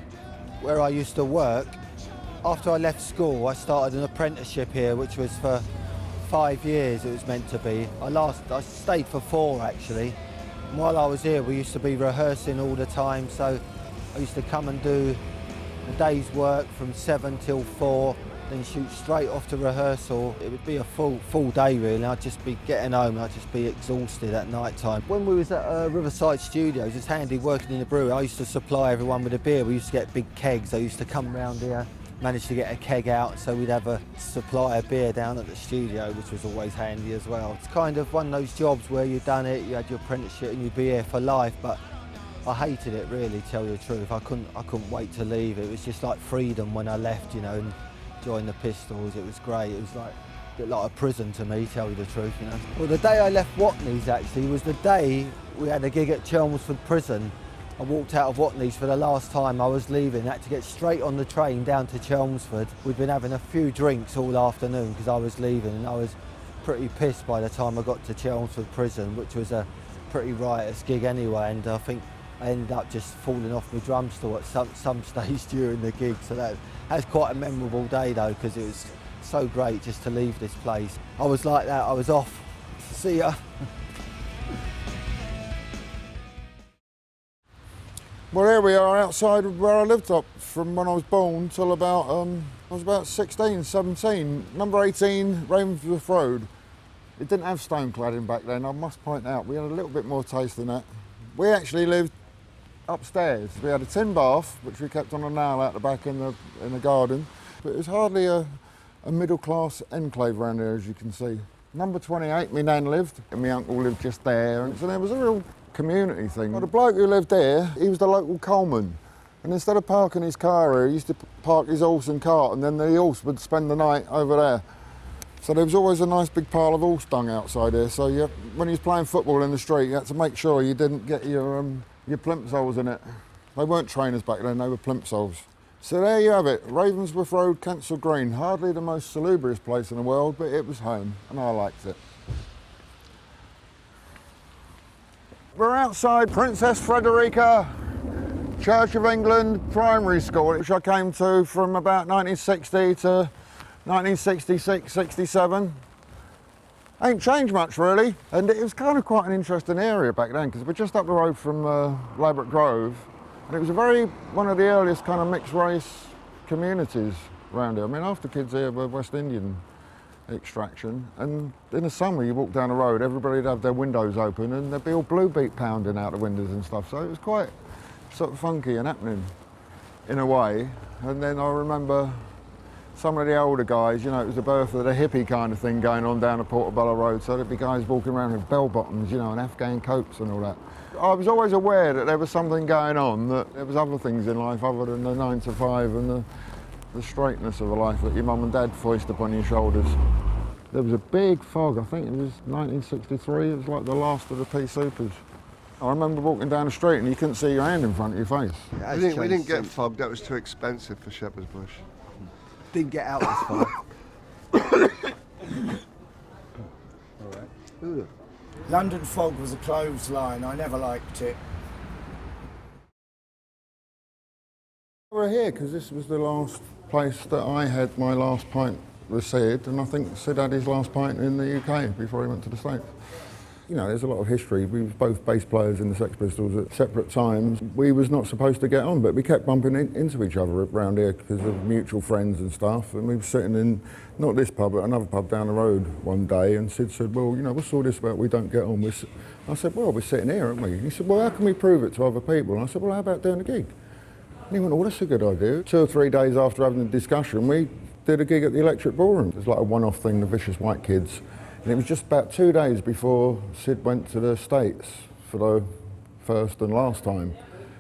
where I used to work. After I left school, I started an apprenticeship here, which was for 5 years it was meant to be. I stayed for 4 actually. And while I was here, we used to be rehearsing all the time, so I used to come and do a day's work from 7 till 4, then shoot straight off to rehearsal. It would be a full day really. I'd just be getting home and I'd just be exhausted at night time. When we was at Riverside Studios, it's handy working in the brewery. I used to supply everyone with a beer. We used to get big kegs. I used to come round here, managed to get a keg out, so we'd have a supply of beer down at the studio, which was always handy as well. It's kind of one of those jobs where you've done it, you had your apprenticeship and you'd be here for life, but I hated it really, tell you the truth. I couldn't wait to leave. It was just like freedom when I left, you know, and joined the Pistols. It was great. It was like a bit like a prison to me, tell you the truth, you know. Well, the day I left Watney's actually was the day we had a gig at Chelmsford Prison. I walked out of Watney's for the last time. I was leaving, I had to get straight on the train down to Chelmsford. We'd been having a few drinks all afternoon because I was leaving, and I was pretty pissed by the time I got to Chelmsford Prison, which was a pretty riotous gig anyway, and I think I ended up just falling off my drum stool at some stage during the gig. So that was quite a memorable day though, because it was so great just to leave this place. I was like that, I was off. See ya. Well, here we are outside where I lived up from when I was born till about, I was about 16, 17. Number 18, Ravensworth Road. It didn't have stone cladding back then, I must point out. We had a little bit more taste than that. We actually lived upstairs. We had a tin bath, which we kept on a nail out the back in the garden. But it was hardly a middle-class enclave around here, as you can see. Number 28, my nan lived, and my uncle lived just there. And so there was a real community thing. Well, the bloke who lived there, he was the local coalman. And instead of parking his car here, he used to park his horse and cart, and then the horse would spend the night over there. So there was always a nice big pile of horse dung outside here. So when he was playing football in the street, you had to make sure you didn't get your plimsolls in it. They weren't trainers back then, they were plimsolls. So there you have it, Ravensworth Road, Kensal Green. Hardly the most salubrious place in the world, but it was home, and I liked it. We're outside Princess Frederica Church of England Primary School, which I came to from about 1960 to 1966, 67. Ain't changed much really, and it was kind of quite an interesting area back then because we're just up the road from Ladbroke Grove, and it was one of the earliest kind of mixed race communities around here. I mean, half the kids here were West Indian extraction, and in the summer you walk down the road, everybody'd have their windows open and there'd be all blue beat pounding out the windows and stuff, so it was quite sort of funky and happening in a way. And then I remember some of the older guys, you know, it was the birth of the hippie kind of thing going on down the Portobello Road, so there'd be guys walking around with bell-bottoms, you know, and Afghan coats and all that. I was always aware that there was something going on, that there was other things in life other than the 9 to 5 and the straightness of a life that your mum and dad foist upon your shoulders. There was a big fog, I think it was 1963, it was like the last of the pea supers. I remember walking down the street and you couldn't see your hand in front of your face. We didn't get fog, that was too expensive for Shepherd's Bush. Didn't get out this far. London fog was a clothesline, I never liked it. We're here because this was the last place that I had my last pint with Sid, and I think Sid had his last pint in the UK before he went to the States. You know, there's a lot of history. We were both bass players in the Sex Pistols at separate times. We was not supposed to get on, but we kept bumping into each other around here because of mutual friends and stuff. And we were sitting in, not this pub, but another pub down the road one day, and Sid said, well, you know, what's all this about we don't get on? I said, well, we're sitting here, aren't we? And he said, well, how can we prove it to other people? And I said, well, how about doing a gig? And he went, oh, that's a good idea. 2 or 3 days after having the discussion, we did a gig at the Electric Ballroom. It was like a one-off thing, the Vicious White Kids. And it was just about 2 days before Sid went to the States for the first and last time.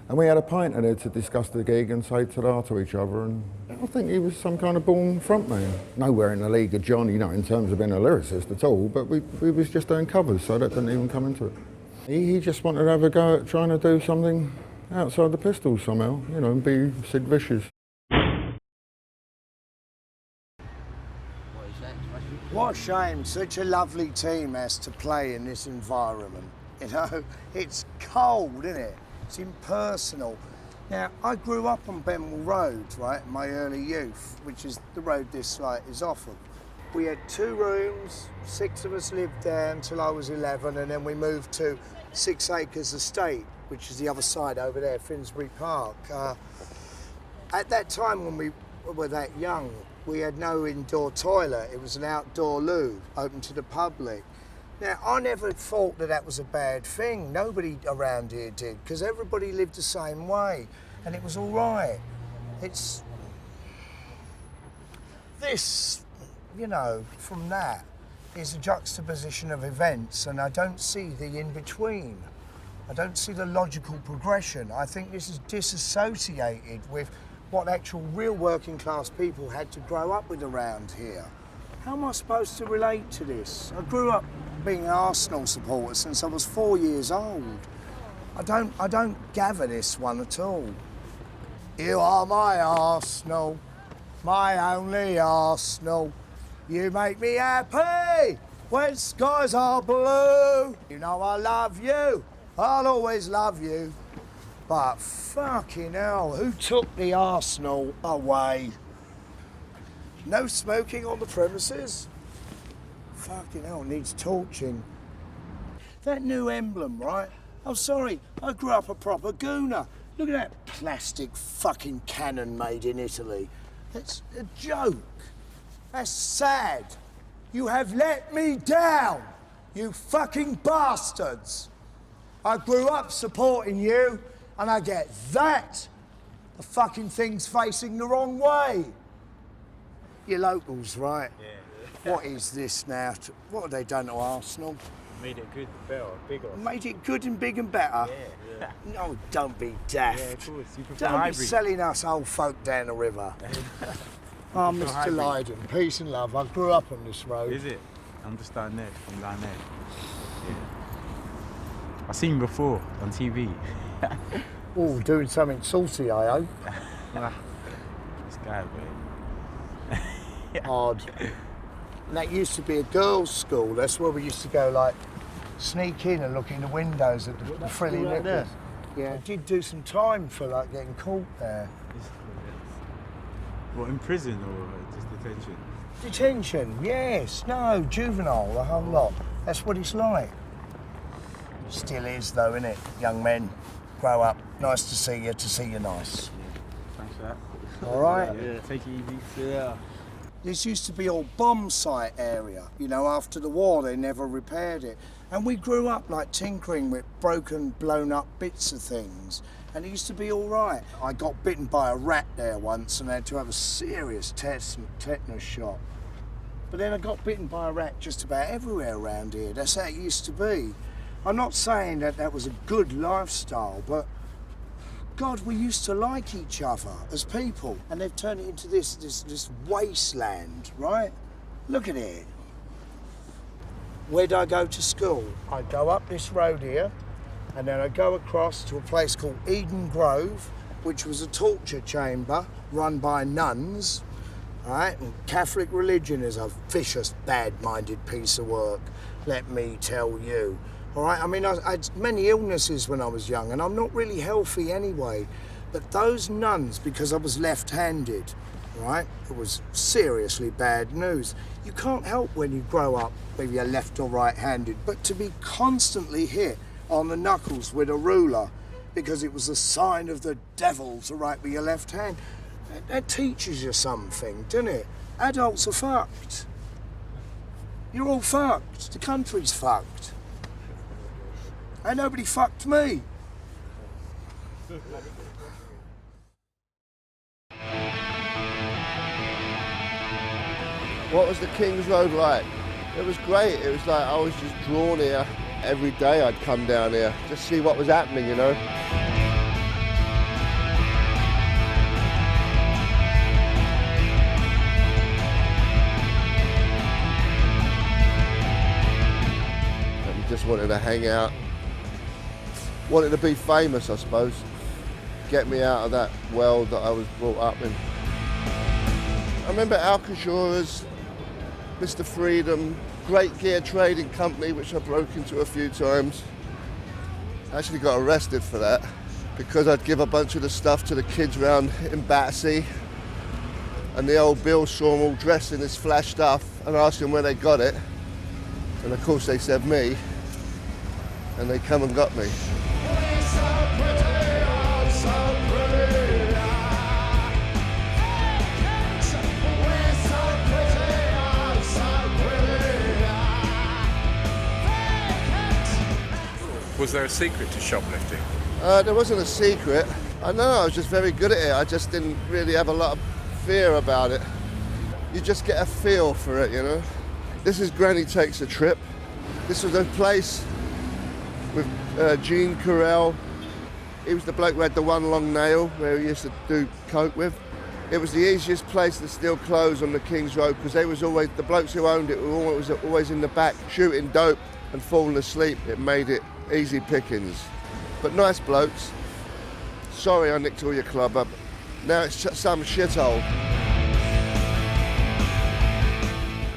And we had a pint in there to discuss the gig and say ta-da to each other. And I think he was some kind of born frontman. Nowhere in the league of John, you know, in terms of being a lyricist at all, but we was just doing covers, so that didn't even come into it. He just wanted to have a go at trying to do something outside the Pistols somehow, you know, and be Sid Vicious. What a shame, such a lovely team has to play in this environment. You know, it's cold, isn't it? It's impersonal. Now, I grew up on Benwell Road, right, in my early youth, which is the road this site is off of. We had 2 rooms, 6 of us lived there until I was 11, and then we moved to 6 Acres Estate, which is the other side over there, Finsbury Park. At that time when we were that young, we had no indoor toilet. It was an outdoor loo, open to the public. Now, I never thought that that was a bad thing. Nobody around here did, because everybody lived the same way, and it was all right. It's this, you know, from that is a juxtaposition of events, and I don't see the in-between. I don't see the logical progression. I think this is disassociated with what actual real working class people had to grow up with around here. How am I supposed to relate to this? I grew up being an Arsenal supporter since I was 4 years old. I don't gather this one at all. You are my Arsenal, my only Arsenal. You make me happy when skies are blue. You know I love you, I'll always love you. But fucking hell, who took the Arsenal away? No smoking on the premises? Fucking hell, needs torching. That new emblem, right? I'm sorry, I grew up a proper gooner. Look at that plastic fucking cannon made in Italy. That's a joke. That's sad. You have let me down, you fucking bastards. I grew up supporting you, and I get that. The fucking thing's facing the wrong way. Your locals, right? Yeah. What is this now? What have they done to Arsenal? Made it good, better, bigger. Made it good and big and better? Yeah. No, don't be daft. Yeah, of course. You prefer Don't be hybrid. selling us old folk down the river. Oh, Mr. Lydon, peace and love. I grew up on this road. Is it? I'm just down there, from down there. Yeah. I've seen you before on TV. Oh, doing something saucy, I hope. This guy, man. Odd. And that used to be a girls' school. That's where we used to go, like, sneak in and look in the windows at the frilly right there? Yeah, I did do some time for, like, getting caught there. What, in prison or just detention? Detention, yes, no, juvenile, the whole lot. That's what it's like. Still is though, innit? Young men, grow up. Nice to see you nice. Thanks for that. All right? Yeah, take it easy. Yeah. This used to be all bomb site area. You know, after the war, they never repaired it. And we grew up like tinkering with broken, blown up bits of things. And it used to be all right. I got bitten by a rat there once and I had to have a serious tetanus shot. But then I got bitten by a rat just about everywhere around here. That's how it used to be. I'm not saying that that was a good lifestyle, but God, we used to like each other as people, and they've turned it into this wasteland, right? Look at it. Where'd I go to school? I go up this road here, and then I go across to a place called Eden Grove, which was a torture chamber run by nuns, right? And Catholic religion is a vicious, bad-minded piece of work, let me tell you. All right, I mean, I had many illnesses when I was young, and I'm not really healthy anyway. But those nuns, because I was left-handed, right, it was seriously bad news. You can't help when you grow up whether you're left or right-handed, but to be constantly hit on the knuckles with a ruler because it was a sign of the devil to write with your left hand, that teaches you something, doesn't it? Adults are fucked. You're all fucked. The country's fucked. And nobody fucked me. What was the King's Road like? It was great. It was like I was just drawn here. Every day I'd come down here, just see what was happening, you know. And just wanted to hang out. Wanted to be famous, I suppose. Get me out of that world that I was brought up in. I remember Alcatraz, Mr. Freedom, great gear trading company, which I broke into a few times. I actually got arrested for that because I'd give a bunch of the stuff to the kids round in Battersea, and the old Bill saw them all dressed in this flash stuff and asked them where they got it. And of course they said me, and they come and got me. Was there a secret to shoplifting? There wasn't a secret. I know, I was just very good at it. I just didn't really have a lot of fear about it. You just get a feel for it, you know. This is Granny Takes a Trip. This was a place with Gene Carell. He was the bloke who had the one long nail where he used to do coke with. It was the easiest place to steal clothes on the King's Road because they was always, the blokes who owned it were always in the back shooting dope and falling asleep. It made it easy pickings. But nice blokes. Sorry I nicked all your club up. Now it's some shithole.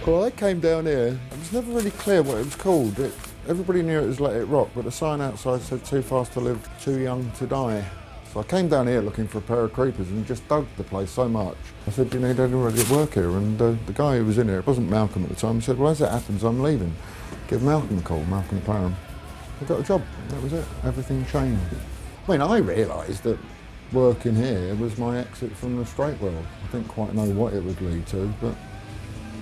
Well, I came down here. It was never really clear what it was called. Everybody knew it was Let It Rock, but the sign outside said too fast to live, too young to die. So I came down here looking for a pair of creepers and just dug the place so much. I said, do you need anybody to work here? And the guy who was in here, it wasn't Malcolm at the time, he said, well, as it happens, I'm leaving. Give Malcolm a call, Malcolm Claren. I got a job, that was it. Everything changed. I mean, I realised that working here was my exit from the straight world. I didn't quite know what it would lead to, but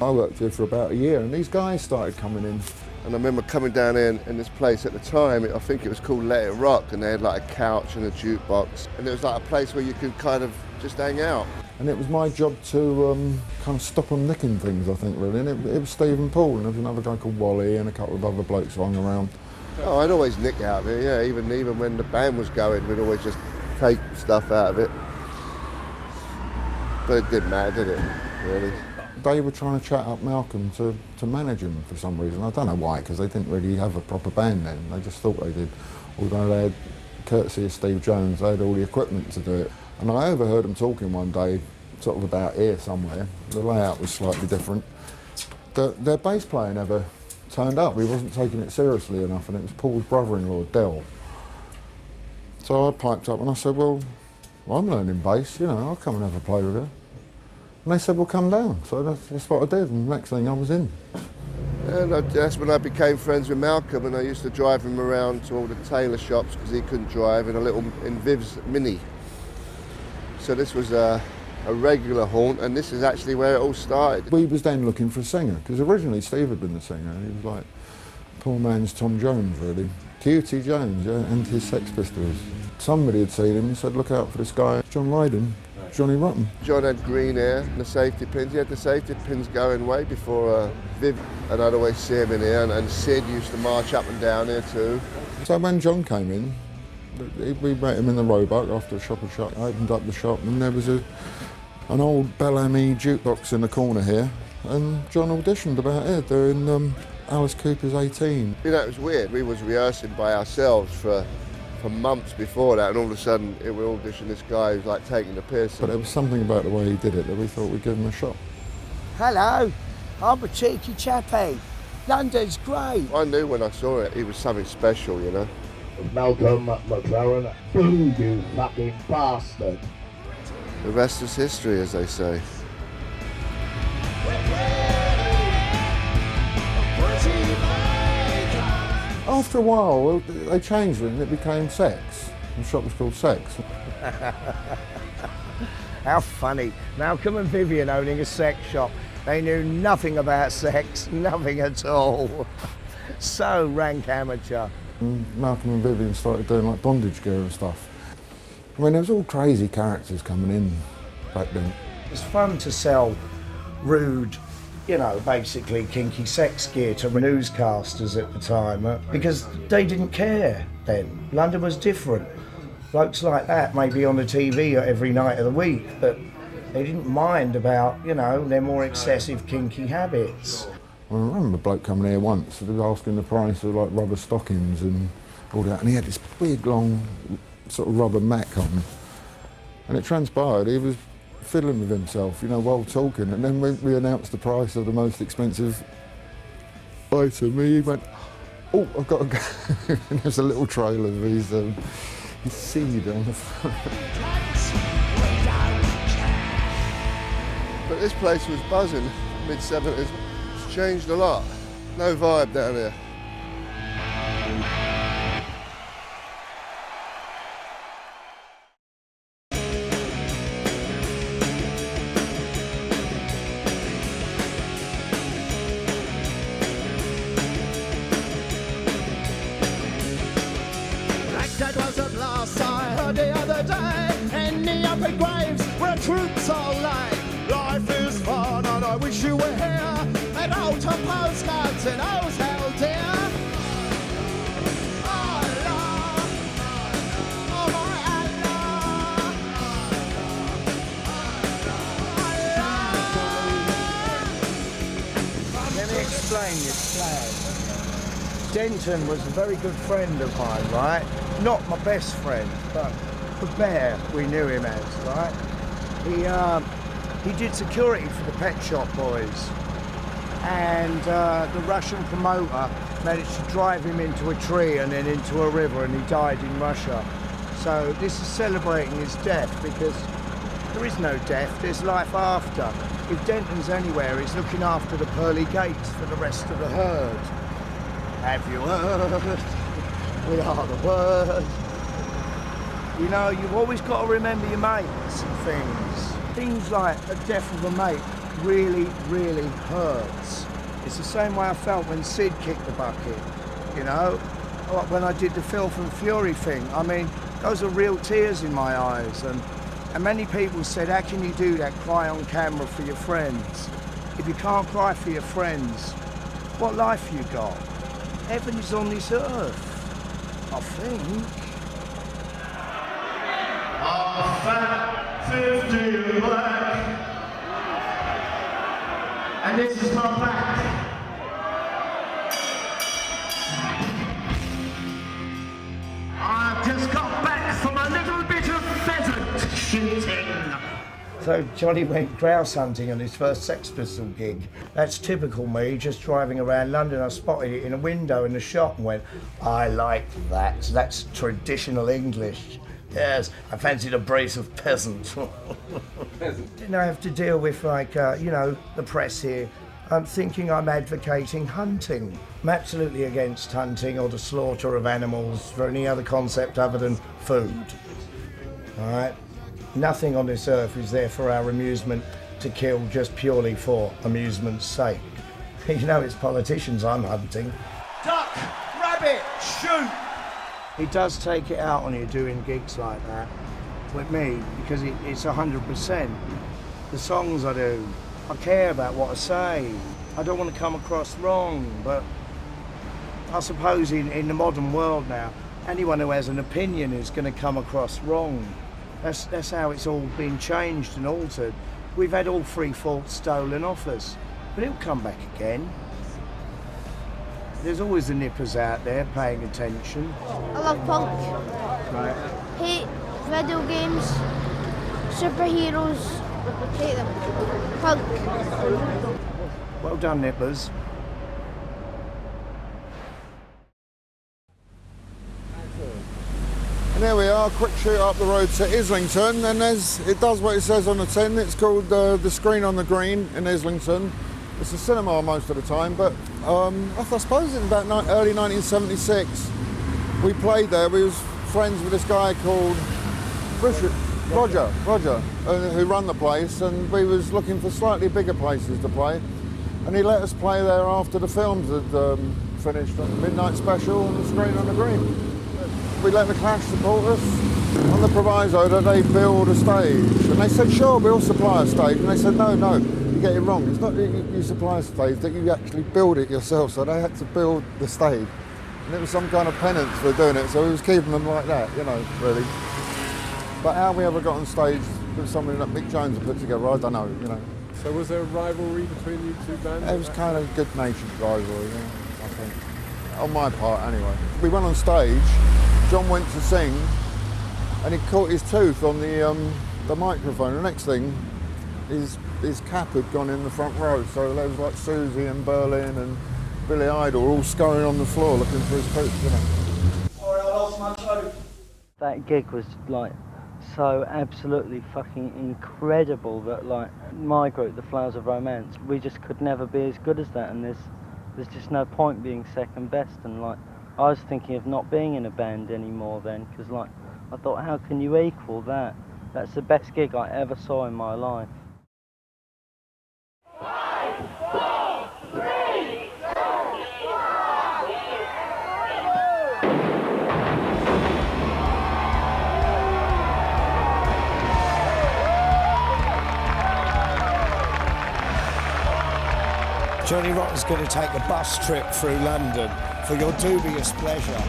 I worked here for about a year and these guys started coming in. And I remember coming down in this place at the time, I think it was called Let It Rock, and they had like a couch and a jukebox, and it was like a place where you could kind of just hang out. And it was my job to kind of stop them nicking things, I think, really. And it was Steve and Paul, and there was another guy called Wally and a couple of other blokes who hung around. Oh, I'd always nick out of it, yeah. Even when the band was going, we'd always just take stuff out of it. But it didn't matter, did it, really? They were trying to chat up Malcolm to manage him for some reason. I don't know why, because they didn't really have a proper band then. They just thought they did. Although they had, courtesy of Steve Jones, they had all the equipment to do it. And I overheard them talking one day, sort of about here somewhere. The layout was slightly different. Their bass player never turned up. He wasn't taking it seriously enough, and it was Paul's brother-in-law, Del. So I piped up and I said, well, I'm learning bass, you know, I'll come and have a play with you. And they said, well, come down. So that's what I did, and next thing I was in. And that's when I became friends with Malcolm, and I used to drive him around to all the tailor shops because he couldn't drive in Viv's Mini. So this was a regular haunt, and this is actually where it all started. We was then looking for a singer, because originally Steve had been the singer. He was like poor man's Tom Jones, really. Cutie Jones, yeah, and his Sex Pistols. Somebody had seen him and said, look out for this guy, John Lydon, Johnny Rotten. John had green hair and the safety pins. He had the safety pins going way before Viv, and I'd always see him in here, and Sid used to march up and down here too. So when John came in, we met him in the Roebuck after the shop had shut. I opened up the shop, and there was an old Bellamy jukebox in the corner here, and John auditioned about it doing Alice Cooper's 18. You know, it was weird. We was rehearsing by ourselves for months before that, and all of a sudden we auditioned this guy who's like taking the piss. But there was something about the way he did it that we thought we'd give him a shot. Hello, I'm a cheeky chappie. London's great. I knew when I saw it, he was something special, you know. Malcolm McLaren, boo, you fucking bastard. The rest is history, as they say. After a while, they changed it and it became Sex. The shop was called Sex. How funny. Malcolm and Vivian owning a sex shop. They knew nothing about sex, nothing at all. So rank amateur. And Malcolm and Vivian started doing like bondage gear and stuff. I mean, there was all crazy characters coming in back then. It was fun to sell rude, you know, basically kinky sex gear to newscasters at the time because they didn't care then. London was different. Blokes like that may be on the TV every night of the week, but they didn't mind about, you know, their more excessive kinky habits. I remember a bloke coming here once, he was asking the price of like rubber stockings and all that, and he had this big long sort of rubber mac on, and it transpired he was fiddling with himself, you know, while talking, and then when we announced the price of the most expensive item, he went, oh, I've got to go. And there's a little trail of his seed on the front. But this place was buzzing, mid-70s. It's changed a lot. No vibe down here. That wasn't last I heard the other day. In the upper graves where troops all lie. Life is fun and I wish you were here. And out of postcards and O's hell dear. Let me explain this plan. Denton was a very good friend of mine, right? Not my best friend, but the bear we knew him as, right? He did security for the Pet Shop Boys, and the Russian promoter managed to drive him into a tree and then into a river, and he died in Russia. So this is celebrating his death, because there is no death, there's life after. If Denton's anywhere, he's looking after the pearly gates for the rest of the herd. Have you heard? We are the word. You know, you've always got to remember your mates and things. Things like the death of a mate really, really hurts. It's the same way I felt when Sid kicked the bucket, you know? When I did the Filth and Fury thing. I mean, those are real tears in my eyes. And many people said, how can you do that, cry on camera for your friends? If you can't cry for your friends, what life you got? Heaven is on this earth, I think. A fat 50 black. And this is my back. I've just got back from a little bit of pheasant shooting. So Johnny went grouse hunting on his first Sex Pistol gig. That's typical me, just driving around London. I spotted it in a window in the shop and went, I like that. So that's traditional English. Yes, I fancied a brace of peasants. Didn't I have to deal with, like, the press here? I'm thinking I'm advocating hunting. I'm absolutely against hunting or the slaughter of animals for any other concept other than food. All right? Nothing on this earth is there for our amusement to kill just purely for amusement's sake. You know, it's politicians I'm hunting. Duck, rabbit, shoot! It does take it out on you doing gigs like that with me because it's 100%. The songs I do, I care about what I say. I don't want to come across wrong, but I suppose in the modern world now, anyone who has an opinion is going to come across wrong. That's how it's all been changed and altered. We've had all three thoughts stolen off us, but it'll come back again. There's always the nippers out there paying attention. I love punk. Right. Hate video games, superheroes, hate them. Punk. Well done, nippers. And there we are, quick shoot up the road to Islington, and it does what it says on the tin. It's called The Screen on the Green in Islington. It's a cinema most of the time, but I suppose in about early 1976 we played there. We was friends with this guy called Roger, who run the place, and we was looking for slightly bigger places to play, and he let us play there after the films had finished on the midnight special and The Screen on the Green. We let the Clash support us on the proviso that they build a stage, and they said sure, we'll supply a stage, and they said no, you get it wrong, it's not that you supply a stage, that you actually build it yourself. So they had to build the stage, and it was some kind of penance for doing it, so we was keeping them like that, really. But how we ever got on stage with something that Mick Jones had put together, I don't know, So was there a rivalry between you two bands? It was kind of good-natured rivalry, I think, on my part anyway. We went on stage, John went to sing, and he caught his tooth on the microphone. The next thing, his cap had gone in the front row, so there was like Susie and Berlin and Billy Idol all scurrying on the floor looking for his tooth, Sorry, I lost my tooth. That gig was like so absolutely fucking incredible that like my group, the Flowers of Romance, we just could never be as good as that, and there's just no point being second best. And like I was thinking of not being in a band anymore then, because like I thought, how can you equal that? That's the best gig I ever saw in my life. 5, 4, 3, 2, 1. Johnny Rotten's going to take a bus trip through London for your dubious pleasure.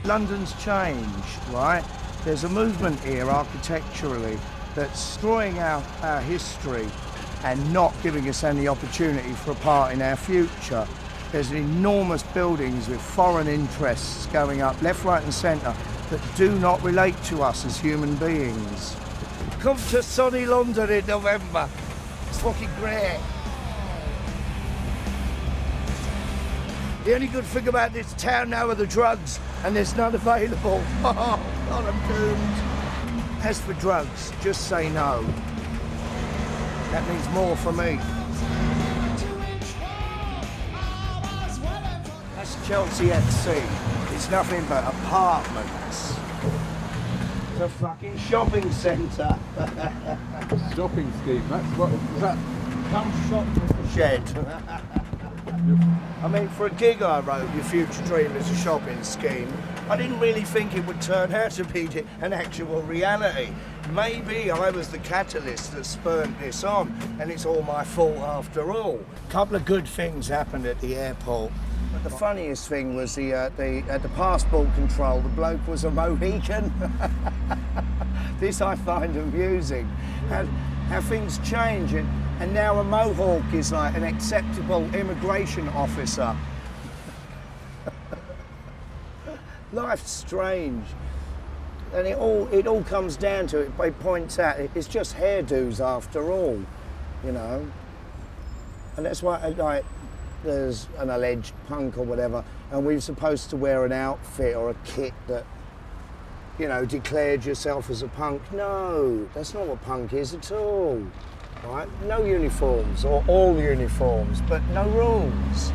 London's changed, right? There's a movement here architecturally that's destroying our history and not giving us any opportunity for a part in our future. There's enormous buildings with foreign interests going up left, right and centre that do not relate to us as human beings. Come to sunny London in November. It's fucking great. The only good thing about this town now are the drugs, and there's none available. Oh, God, I'm doomed. As for drugs, just say no. That means more for me. That's Chelsea XC. It's nothing but apartments. It's a fucking shopping centre. Shopping scheme, that's what is that? Come shop with the shed. I mean, for a gig I wrote, Your Future Dream is a shopping scheme, I didn't really think it would turn out to be an actual reality. Maybe I was the catalyst that spurred this on, and it's all my fault after all. A couple of good things happened at the airport. But the funniest thing was at the passport control, the bloke was a Mohican. This I find amusing. How things change, and now a Mohawk is like an acceptable immigration officer. Life's strange. And it all comes down to it. It points out it's just hairdos after all, you know. And that's why, like, there's an alleged punk or whatever, and we're supposed to wear an outfit or a kit that, you know, declared yourself as a punk. No, that's not what punk is at all. Right? No uniforms, or all uniforms, but no rules.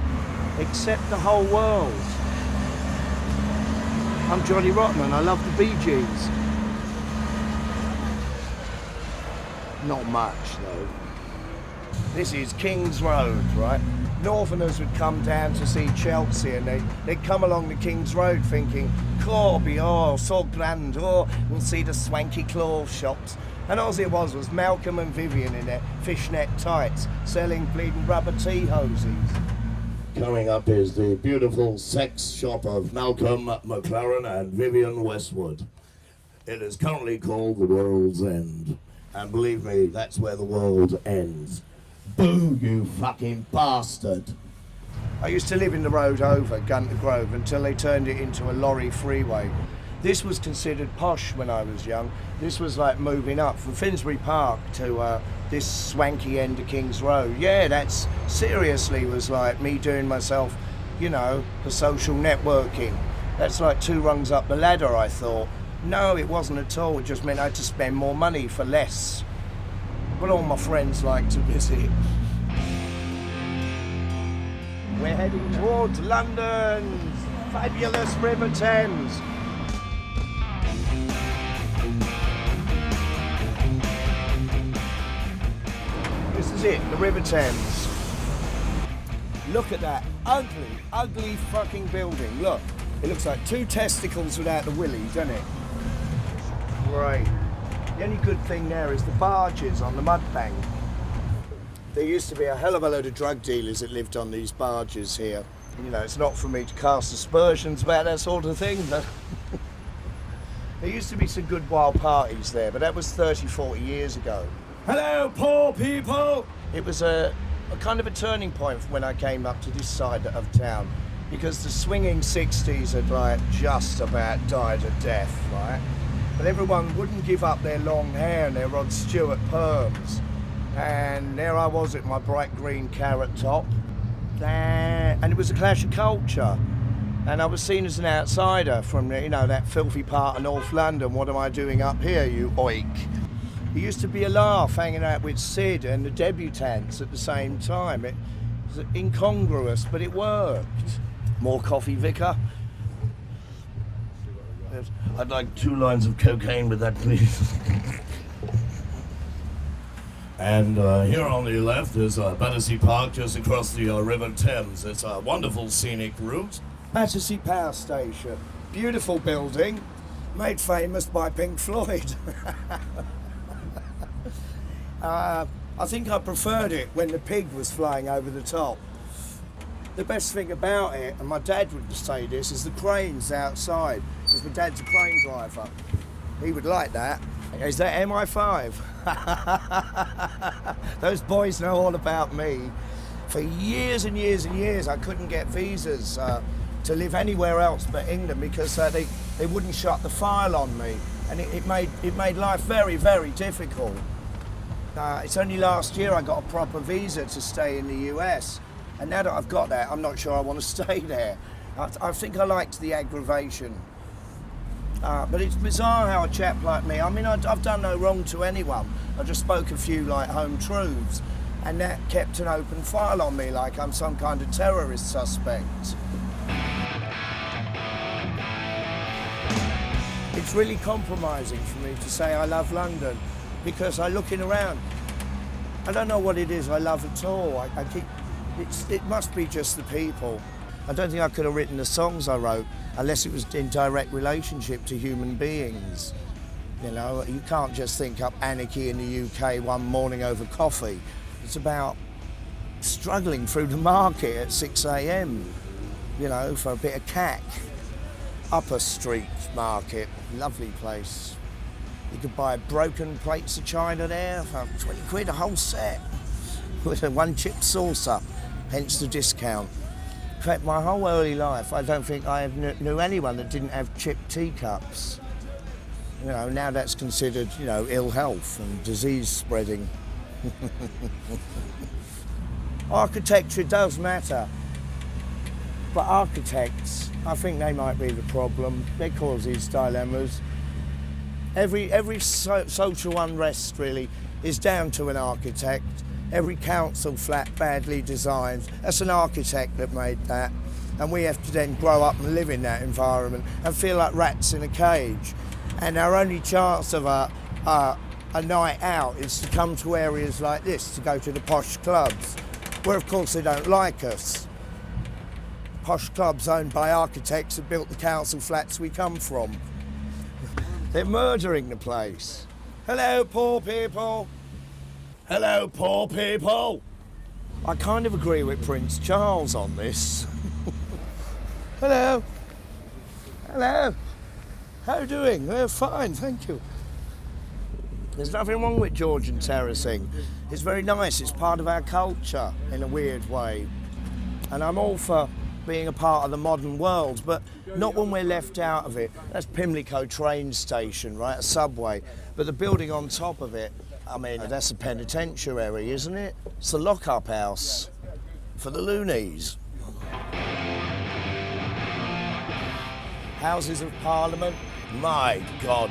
Accept the whole world. I'm Johnny Rotten, I love the Bee Gees. Not much, though. This is King's Road, right? Northerners would come down to see Chelsea and they'd come along the King's Road thinking, Corby, oh, so grand, oh, we'll see the swanky clothes shops. And all it was Malcolm and Vivian in their fishnet tights selling bleeding rubber tea hoses. Coming up is the beautiful sex shop of Malcolm McLaren and Vivian Westwood. It is currently called the World's End. And believe me, that's where the world ends. Boo, you fucking bastard. I used to live in the road over Gunter Grove until they turned it into a lorry freeway. This was considered posh when I was young. This was like moving up from Finsbury Park to this swanky end of King's Road. Yeah, that's seriously was like me doing myself, you know, for social networking. That's like 2 rungs up the ladder, I thought. No, it wasn't at all. It just meant I had to spend more money for less. But all my friends like to visit. We're heading towards London's fabulous River Thames. This is it, the River Thames. Look at that ugly, ugly fucking building. Look, it looks like 2 testicles without the willy, doesn't it? Great. The only good thing there is the barges on the mud bank. There used to be a hell of a load of drug dealers that lived on these barges here. You know, it's not for me to cast aspersions about that sort of thing, but there used to be some good wild parties there, but that was 30, 40 years ago. Hello, poor people! It was a kind of a turning point when I came up to this side of town, because the swinging 60s had like just about died a death, right? But everyone wouldn't give up their long hair and their Rod Stewart perms. And there I was at my bright green carrot top. And it was a clash of culture. And I was seen as an outsider from, you know, that filthy part of North London. What am I doing up here, you oik? It used to be a laugh hanging out with Sid and the debutantes at the same time. It was incongruous, but it worked. More coffee, Vicar? I'd like 2 lines of cocaine with that, please. And here on the left is Battersea Park, just across the River Thames. It's a wonderful scenic route. Battersea Power Station. Beautiful building, made famous by Pink Floyd. I think I preferred it when the pig was flying over the top. The best thing about it, and my dad would say this, is the cranes outside, because my dad's a crane driver. He would like that. Is that MI5? Those boys know all about me. For years and years and years, I couldn't get visas to live anywhere else but England because they wouldn't shut the file on me, and it made life very, very difficult. It's only last year I got a proper visa to stay in the US. And now that I've got that, I'm not sure I want to stay there. I think I liked the aggravation. But it's bizarre how a chap like me, I mean, I've done no wrong to anyone. I just spoke a few, like, home truths. And that kept an open file on me like I'm some kind of terrorist suspect. It's really compromising for me to say I love London because I'm looking around. I don't know what it is I love at all. It must be just the people. I don't think I could have written the songs I wrote unless it was in direct relationship to human beings. You know, you can't just think up anarchy in the UK one morning over coffee. It's about struggling through the market at 6 a.m, you know, for a bit of cack. Upper Street Market, lovely place. You could buy broken plates of china there for 20 quid a whole set with a 1-chip saucer. Hence the discount. In fact, my whole early life, I don't think I knew anyone that didn't have chipped teacups. You know, now that's considered, you know, ill health and disease spreading. Architecture does matter, but architects, I think they might be the problem. They cause these dilemmas. Every social unrest really is down to an architect. Every council flat badly designed, that's an architect that made that. And we have to then grow up and live in that environment and feel like rats in a cage. And our only chance of a night out is to come to areas like this, to go to the posh clubs, where of course they don't like us. Posh clubs owned by architects that built the council flats we come from. They're murdering the place. Hello, poor people. Hello, poor people. I kind of agree with Prince Charles on this. Hello. Hello. How are you doing? Oh, fine, thank you. There's nothing wrong with Georgian terracing. It's very nice. It's part of our culture in a weird way. And I'm all for being a part of the modern world, but not when we're left out of it. That's Pimlico train station, right? A subway. But the building on top of it, I mean, that's a penitentiary, isn't it? It's the lock-up house for the loonies. Houses of Parliament, my God.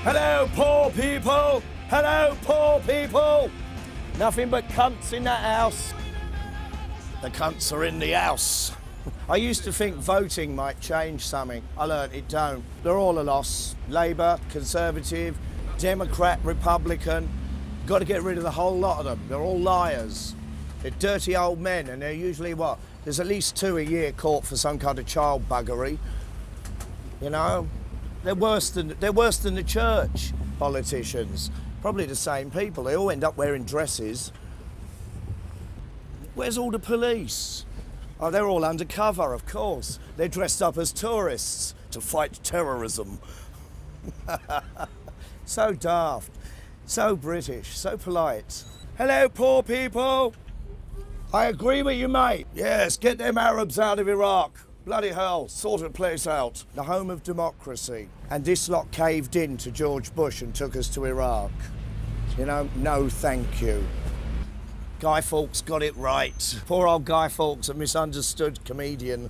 Hello, poor people! Hello, poor people! Nothing but cunts in that house. The cunts are in the house. I used to think voting might change something. I learnt it don't. They're all a loss. Labour, Conservative, Democrat, Republican. Got to get rid of the whole lot of them. They're all liars. They're dirty old men, and they're usually what? There's at least 2 a year caught for some kind of child buggery. You know, they're worse than the church politicians. Probably the same people. They all end up wearing dresses. Where's all the police? Oh, they're all undercover, of course. They're dressed up as tourists to fight terrorism. So daft, so British, so polite. Hello, poor people. I agree with you, mate. Yes, get them Arabs out of Iraq. Bloody hell, sort the place out. The home of democracy. And this lot caved in to George Bush and took us to Iraq. You know, no thank you. Guy Fawkes got it right. Poor old Guy Fawkes, a misunderstood comedian.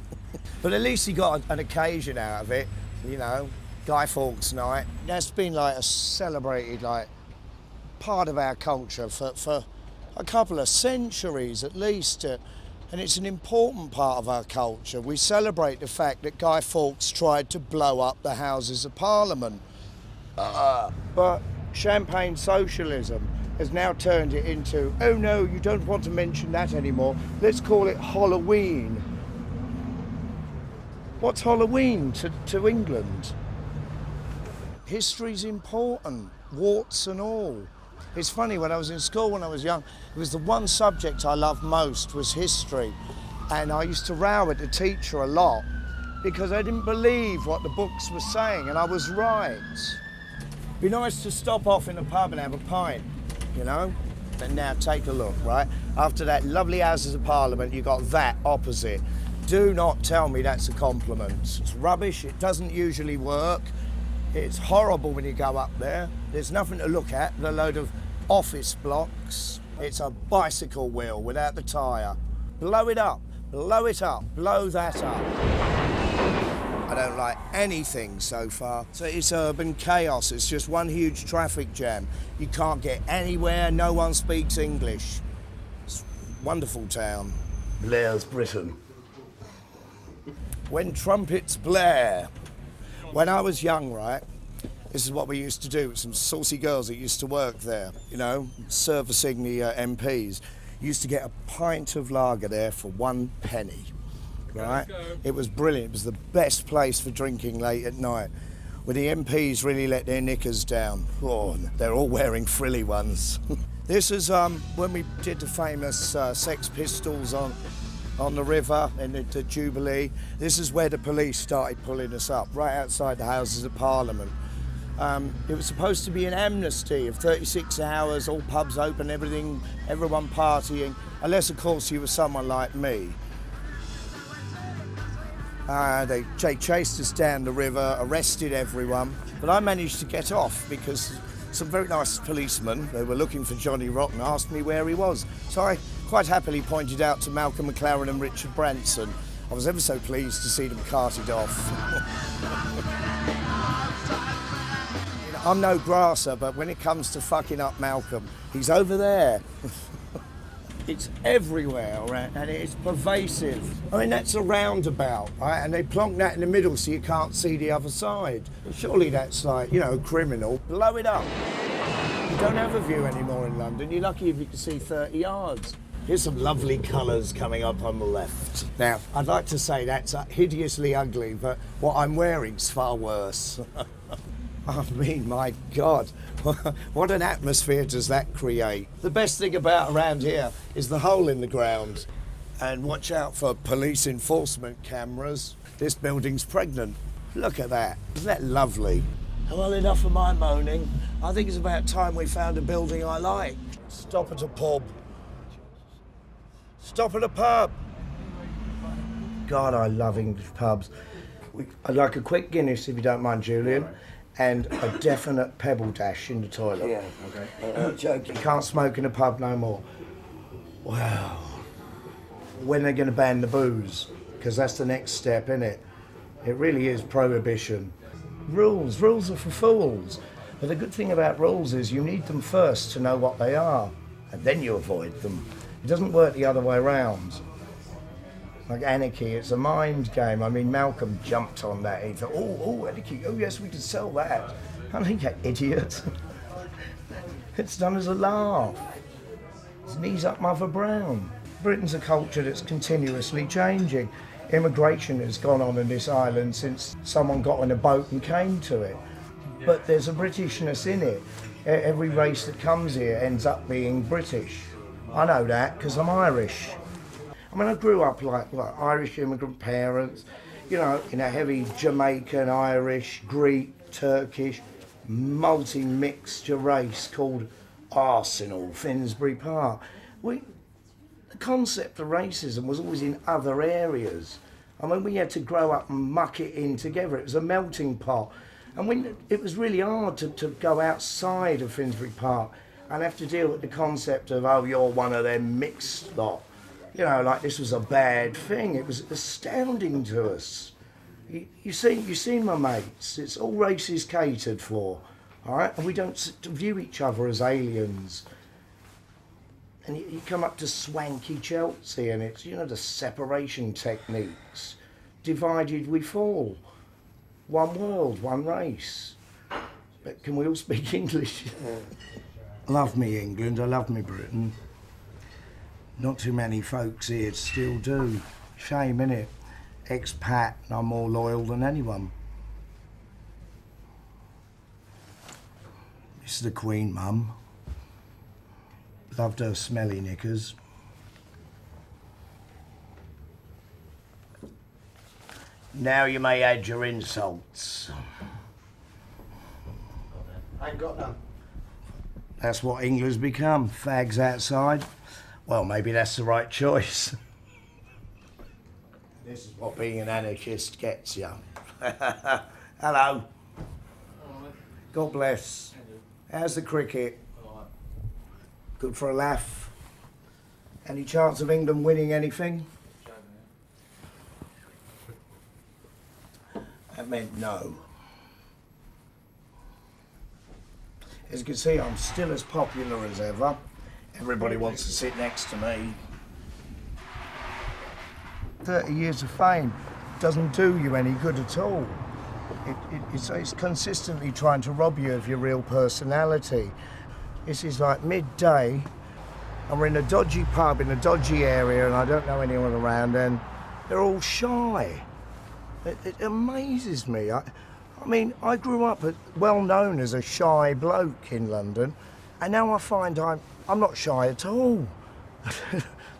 But at least he got an occasion out of it, you know, Guy Fawkes night. That's been like a celebrated, like, part of our culture for a couple of centuries at least. And it's an important part of our culture. We celebrate the fact that Guy Fawkes tried to blow up the Houses of Parliament. But champagne socialism has now turned it into, oh no, you don't want to mention that anymore. Let's call it Halloween. What's Halloween to England? History's important, warts and all. It's funny, when I was in school when I was young, it was the one subject I loved most was history. And I used to row at the teacher a lot because I didn't believe what the books were saying, and I was right. Be nice to stop off in a pub and have a pint, you know? And now take a look, right? After that lovely Houses of Parliament, you got that opposite. Do not tell me that's a compliment. It's rubbish, it doesn't usually work. It's horrible when you go up there. There's nothing to look at, a load of office blocks. It's a bicycle wheel without the tyre. Blow it up, blow it up, blow that up. I don't like anything so far. So it's urban chaos. It's just one huge traffic jam. You can't get anywhere, no one speaks English. It's a wonderful town. Blair's Britain. When trumpets blare. When I was young, right, this is what we used to do with some saucy girls that used to work there, you know, servicing the MPs. You used to get a pint of lager there for 1 penny, right? It was brilliant. It was the best place for drinking late at night. When the MPs really let their knickers down. Oh, they're all wearing frilly ones. This is when we did the famous Sex Pistols on the river in the Jubilee. This is where the police started pulling us up, right outside the Houses of Parliament. It was supposed to be an amnesty of 36 hours, all pubs open, everything, everyone partying, unless of course you were someone like me. They chased us down the river, arrested everyone, but I managed to get off because some very nice policemen, they were looking for Johnny Rotten, asked me where he was. So I quite happily pointed out to Malcolm McLaren and Richard Branson. I was ever so pleased to see them carted off. I'm no grasser, but when it comes to fucking up Malcolm, he's over there. It's everywhere, right? And it's pervasive. I mean, that's a roundabout, right? And they plonk that in the middle so you can't see the other side. Surely that's like, you know, criminal. Blow it up. You don't have a view anymore in London. You're lucky if you can see 30 yards. Here's some lovely colours coming up on the left. Now, I'd like to say that's hideously ugly, but what I'm wearing's far worse. I mean, my God, what an atmosphere does that create? The best thing about around here is the hole in the ground. And watch out for police enforcement cameras. This building's pregnant. Look at that. Isn't that lovely? Well, enough of my moaning. I think it's about time we found a building I like. Stop at a pub. Stop at a pub. God, I love English pubs. I'd like a quick Guinness, if you don't mind, Julian. And a definite pebble dash in the toilet. Yeah, okay. Joking. You can't smoke in a pub no more. Wow. When are they going to ban the booze? Because that's the next step, isn't it? It really is prohibition. Rules are for fools. But the good thing about rules is you need them first to know what they are, and then you avoid them. It doesn't work the other way around. Like anarchy, it's a mind game. I mean, Malcolm jumped on that. He thought, oh, anarchy, oh yes, we can sell that. I think you idiot. It's done as a laugh. It's knees up Mother Brown. Britain's a culture that's continuously changing. Immigration has gone on in this island since someone got on a boat and came to it. But there's a Britishness in it. Every race that comes here ends up being British. I know that because I'm Irish. I mean, I grew up like Irish immigrant parents, you know, in a heavy Jamaican, Irish, Greek, Turkish, multi-mixture race called Arsenal, Finsbury Park. The concept of racism was always in other areas. I mean, we had to grow up and muck it in together. It was a melting pot. And when it was really hard to go outside of Finsbury Park and have to deal with the concept of, oh, you're one of them mixed lot. You know, like this was a bad thing. It was astounding to us. You seen my mates. It's all races catered for, all right? And we don't view each other as aliens. And you come up to swanky Chelsea and it's, you know, the separation techniques. Divided we fall. One world, one race. But can we all speak English? Love me England, I love me Britain. Not too many folks here still do. Shame, innit? Expat, and I'm more loyal than anyone. This is the Queen, Mum. Loved her smelly knickers. Now you may add your insults. I ain't got none. That's what England's become, fags outside. Well, maybe that's the right choice. This is what being an anarchist gets you. Hello. God bless. How's the cricket? Good for a laugh. Any chance of England winning anything? That meant no. As you can see, I'm still as popular as ever. Everybody wants to sit next to me. 30 years of fame doesn't do you any good at all. It's consistently trying to rob you of your real personality. This is like midday, and we're in a dodgy pub in a dodgy area, and I don't know anyone around, and they're all shy. It amazes me. I mean, I grew up well known as a shy bloke in London, and now I find I'm not shy at all.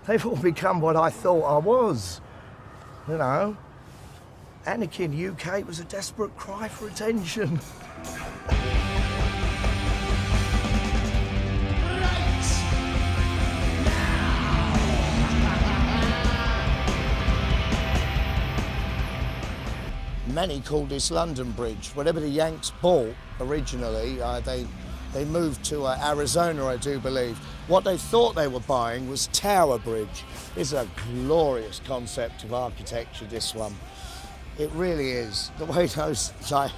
They've all become what I thought I was. You know, anarchy in the UK was a desperate cry for attention. Many called this London Bridge. Whatever the Yanks bought originally, they moved to Arizona, I do believe. What they thought they were buying was Tower Bridge. It's a glorious concept of architecture, this one. It really is. The way those, like,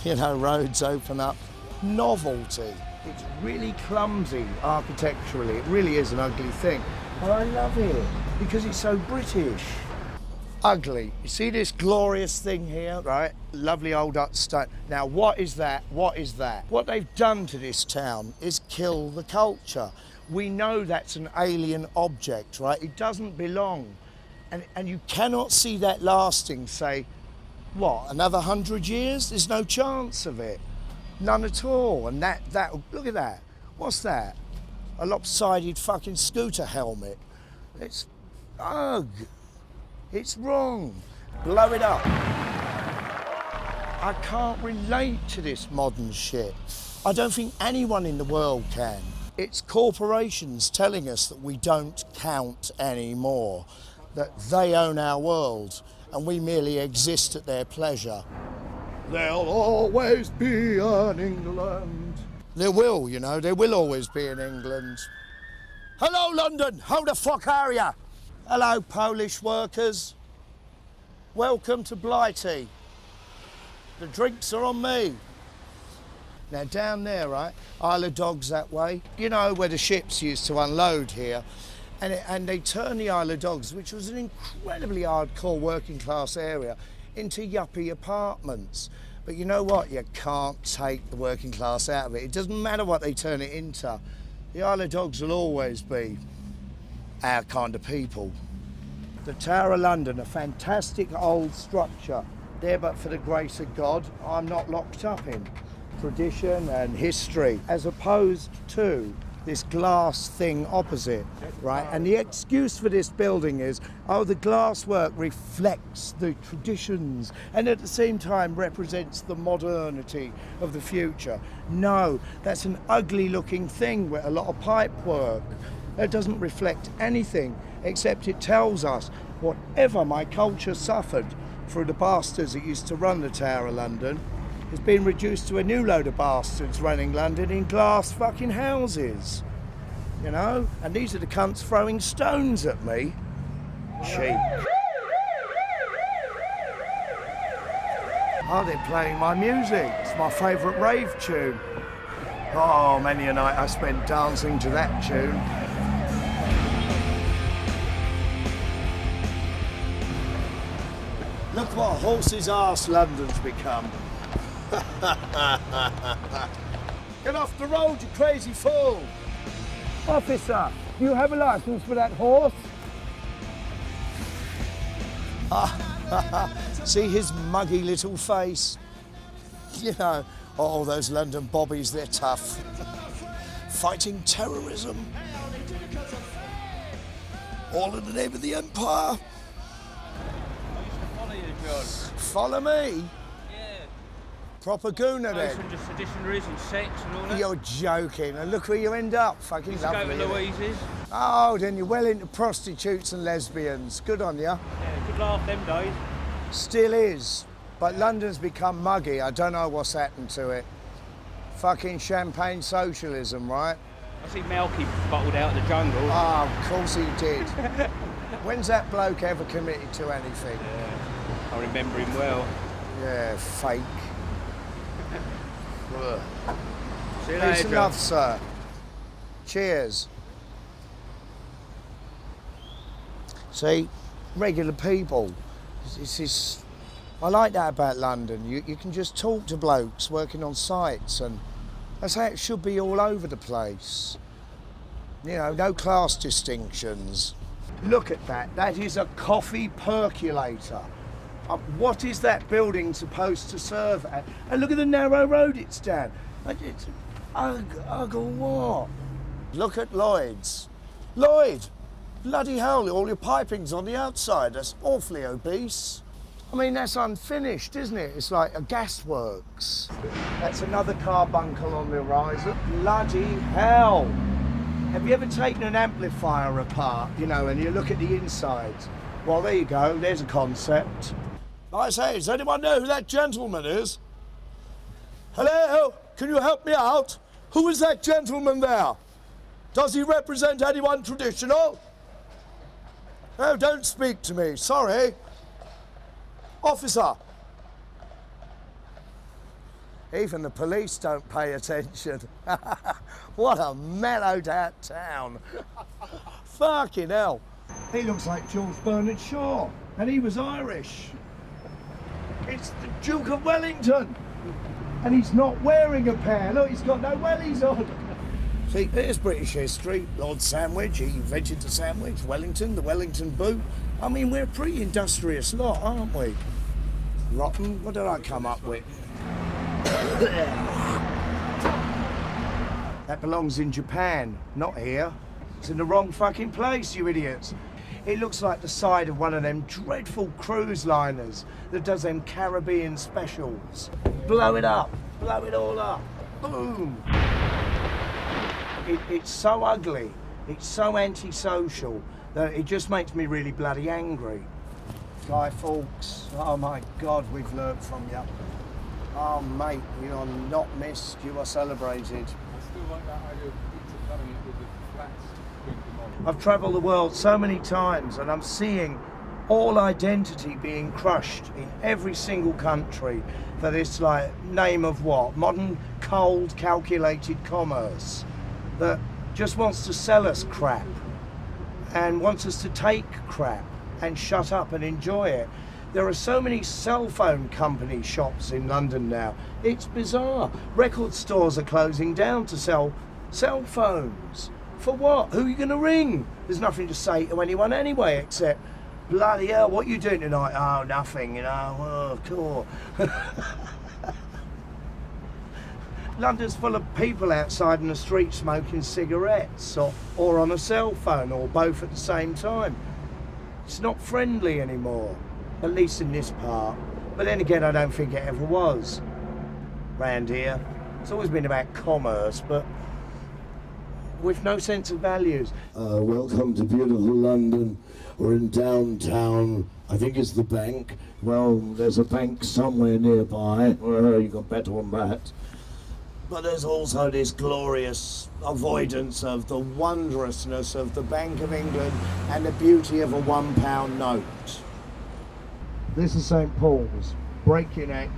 you know, roads open up. Novelty. It's really clumsy architecturally. It really is an ugly thing. But I love it because it's so British. Ugly. You see this glorious thing here, right? Lovely old stone. Now, what is that? What is that? What they've done to this town is kill the culture. We know that's an alien object, right? It doesn't belong. And you cannot see that lasting, say, what, another 100 years? There's no chance of it. None at all. And that, look at that. What's that? A lopsided fucking scooter helmet. It's, ugh. It's wrong. Blow it up. I can't relate to this modern shit. I don't think anyone in the world can. It's corporations telling us that we don't count anymore, that they own our world and we merely exist at their pleasure. There'll always be an England. There will, you know, there will always be an England. Hello, London. How the fuck are ya? Hello, Polish workers. Welcome to Blighty. The drinks are on me. Now, down there, right, Isle of Dogs that way, you know, where the ships used to unload here, and they turned the Isle of Dogs, which was an incredibly hardcore working class area, into yuppie apartments. But you know what? You can't take the working class out of it. It doesn't matter what they turn it into. The Isle of Dogs will always be our kind of people. The Tower of London, a fantastic old structure. There, but for the grace of God, I'm not locked up in. Tradition and history, as opposed to this glass thing opposite, right? And the excuse for this building is, oh, the glass work reflects the traditions and at the same time represents the modernity of the future. No, that's an ugly looking thing with a lot of pipe work. It doesn't reflect anything, except it tells us whatever my culture suffered through the bastards that used to run the Tower of London has been reduced to a new load of bastards running London in glass fucking houses. You know? And these are the cunts throwing stones at me. Cheap. Oh, they're playing my music. It's my favourite rave tune. Oh, many a night I spent dancing to that tune. Look what a horse's arse London's become. Get off the road, you crazy fool! Officer, do you have a licence for that horse? See his muggy little face? You know, oh, those London bobbies, they're tough. Fighting terrorism. All in the name of the Empire. Follow me? Yeah. Proper gooner then? From just seditionaries and sex and all that. You're joking, and look where you end up. Fucking Used to lovely. go to Louise's. Oh, then you're well into prostitutes and lesbians. Good on you. Yeah, good laugh them days. Still is. But London's become muggy. I don't know what's happened to it. Fucking champagne socialism, right? I see Malky bottled out of the jungle. Oh, of course he did. When's that bloke ever committed to anything? Yeah. I remember him well. Yeah, fake. See you Peace later, and love, sir. Cheers. See, regular people. This is. I like that about London. You can just talk to blokes working on sites, and that's how it should be all over the place. You know, no class distinctions. Look at that. That is a coffee percolator. What is that building supposed to serve at? And look at the narrow road it's down. It's what? Look at Lloyd's. Lloyd! Bloody hell, all your piping's on the outside. That's awfully obese. I mean, that's unfinished, isn't it? It's like a gasworks. That's another carbuncle on the horizon. Bloody hell! Have you ever taken an amplifier apart, you know, and you look at the inside? Well, there you go. There's a concept. I say, does anyone know who that gentleman is? Hello? Can you help me out? Who is that gentleman there? Does he represent anyone traditional? Oh, don't speak to me. Sorry. Officer. Even the police don't pay attention. What a mellowed out town. Fucking hell. He looks like George Bernard Shaw, and he was Irish. It's the Duke of Wellington. And he's not wearing a pair. Look, he's got no wellies on. See, there's British history. Lord Sandwich, he invented the sandwich. Wellington, the Wellington boot. I mean, we're a pretty industrious lot, aren't we? Rotten. What did I come up with? That belongs in Japan, not here. It's in the wrong fucking place, you idiots. It looks like the side of one of them dreadful cruise liners that does them Caribbean specials. Blow it up, blow it all up, boom. It's so ugly, it's so antisocial that it just makes me really bloody angry. Guy Fawkes, oh my God, we've learnt from you. Oh mate, you are not missed, you are celebrated. I still like that idea of intercutting it with the flats. I've travelled the world so many times and I'm seeing all identity being crushed in every single country for this, like, name of what? Modern, cold, calculated commerce that just wants to sell us crap and wants us to take crap and shut up and enjoy it. There are so many cell phone company shops in London now. It's bizarre. Record stores are closing down to sell cell phones. For what? Who are you going to ring? There's nothing to say to anyone anyway, except, bloody hell, what are you doing tonight? Oh, nothing, you know, oh, cool. London's full of people outside in the street smoking cigarettes or on a cell phone or both at the same time. It's not friendly anymore, at least in this part. But then again, I don't think it ever was. Round here, it's always been about commerce, but with no sense of values. Welcome to beautiful London. We're in downtown. I think it's the bank. Well, there's a bank somewhere nearby. You got bet on that. But there's also this glorious avoidance of the wondrousness of the Bank of England and the beauty of a £1 note. This is St. Paul's. Break your neck.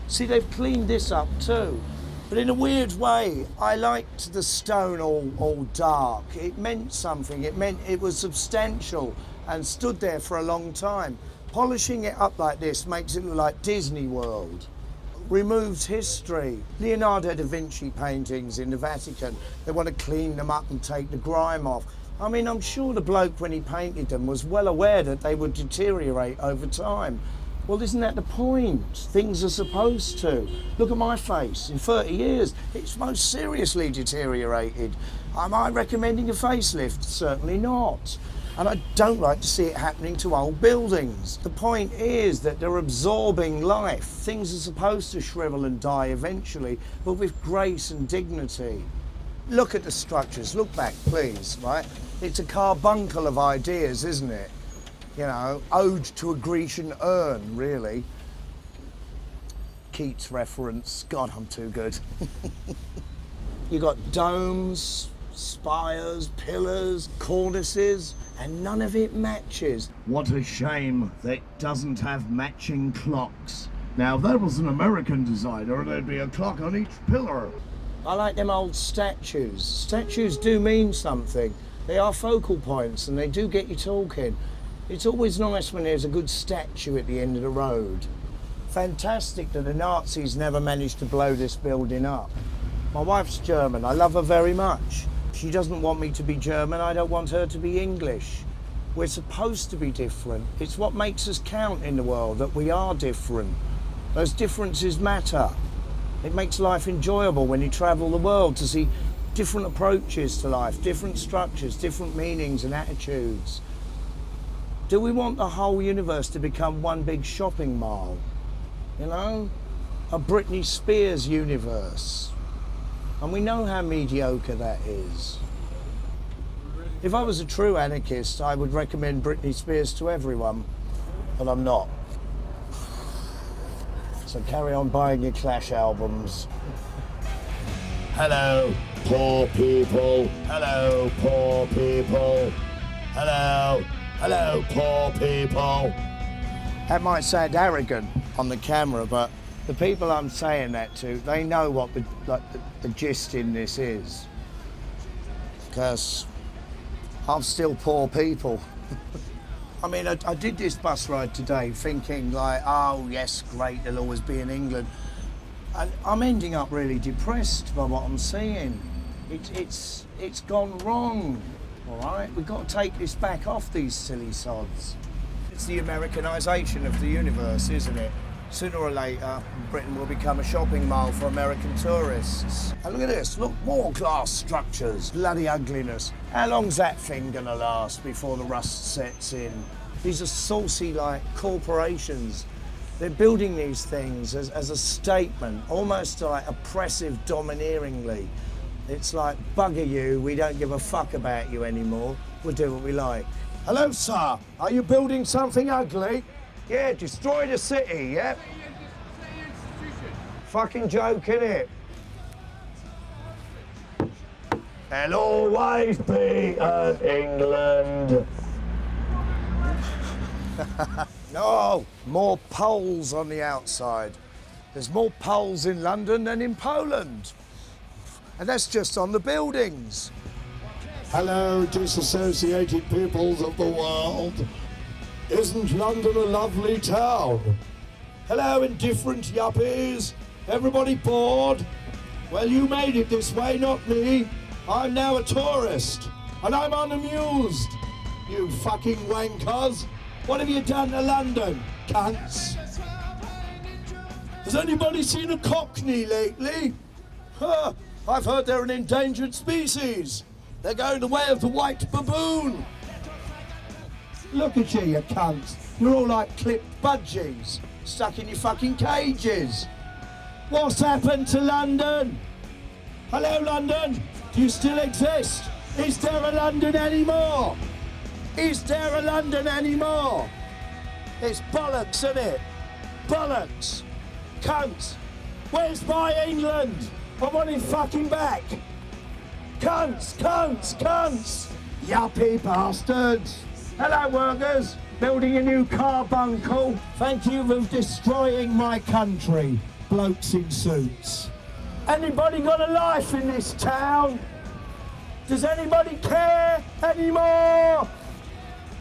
See, they've cleaned this up too. But in a weird way, I liked the stone all dark. It meant something. It meant it was substantial and stood there for a long time. Polishing it up like this makes it look like Disney World. Removes history. Leonardo da Vinci paintings in the Vatican, they want to clean them up and take the grime off. I mean, I'm sure the bloke, when he painted them, was well aware that they would deteriorate over time. Well, isn't that the point? Things are supposed to. Look at my face. In 30 years, it's most seriously deteriorated. Am I recommending a facelift? Certainly not. And I don't like to see it happening to old buildings. The point is that they're absorbing life. Things are supposed to shrivel and die eventually, but with grace and dignity. Look at the structures. Look back, please, right? It's a carbuncle of ideas, isn't it? You know, ode to a Grecian urn, really. Keats reference. God, I'm too good. You got domes, spires, pillars, cornices, and none of it matches. What a shame that it doesn't have matching clocks. Now, if that was an American designer, there'd be a clock on each pillar. I like them old statues. Statues do mean something. They are focal points and they do get you talking. It's always nice when there's a good statue at the end of the road. Fantastic that the Nazis never managed to blow this building up. My wife's German. I love her very much. She doesn't want me to be German. I don't want her to be English. We're supposed to be different. It's what makes us count in the world, that we are different. Those differences matter. It makes life enjoyable when you travel the world to see different approaches to life, different structures, different meanings and attitudes. Do we want the whole universe to become one big shopping mall? You know? A Britney Spears universe. And we know how mediocre that is. If I was a true anarchist, I would recommend Britney Spears to everyone, but I'm not. So carry on buying your Clash albums. Hello, poor people. Hello, poor people. Hello, hello, poor people. That might sound arrogant on the camera, but the people I'm saying that to, they know what the gist in this is. Because I'm still poor people. I mean, I did this bus ride today thinking like, oh yes, great, they'll always be in England. And I'm ending up really depressed by what I'm seeing. It's gone wrong, all right? We've got to take this back off these silly sods. It's the Americanisation of the universe, isn't it? Sooner or later, Britain will become a shopping mall for American tourists. And look at this, look, more glass structures, bloody ugliness. How long's that thing gonna last before the rust sets in? These are saucy, like, corporations. They're building these things as a statement, almost like oppressive, domineeringly. It's like, bugger you, we don't give a fuck about you anymore. We'll do what we like. Hello, sir. Are you building something ugly? Yeah, destroy the city, yeah? Fucking joke, innit? There'll always be an England. No, more Poles on the outside. There's more Poles in London than in Poland. And that's just on the buildings. Hello, disassociated peoples of the world. Isn't London a lovely town? Hello, indifferent yuppies. Everybody bored? Well, you made it this way, not me. I'm now a tourist, and I'm unamused. You fucking wankers. What have you done to London, cunts? Has anybody seen a cockney lately? Huh, I've heard they're an endangered species. They're going the way of the white baboon. Look at you cunts. You're all like clipped budgies, stuck in your fucking cages. What's happened to London? Hello, London. Do you still exist? Is there a London anymore? Is there a London anymore? It's bollocks, isn't it? Bollocks. Cunts. Where's my England? I want it fucking back. Cunts, cunts, cunts. Yuppie bastards. Hello, workers. Building a new carbuncle. Thank you for destroying my country. Blokes in suits. Anybody got a life in this town? Does anybody care anymore?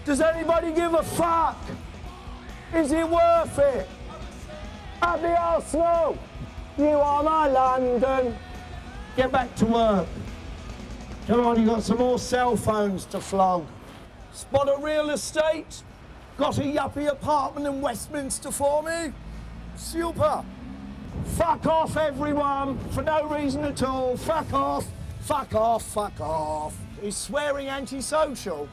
Does anybody give a fuck? Is it worth it? Up the Arsenal! You are my London. Get back to work. Come on, you got some more cell phones to flog. Spot a real estate? Got a yuppie apartment in Westminster for me? Super. Fuck off, everyone, for no reason at all. Fuck off, fuck off, fuck off. Is swearing antisocial?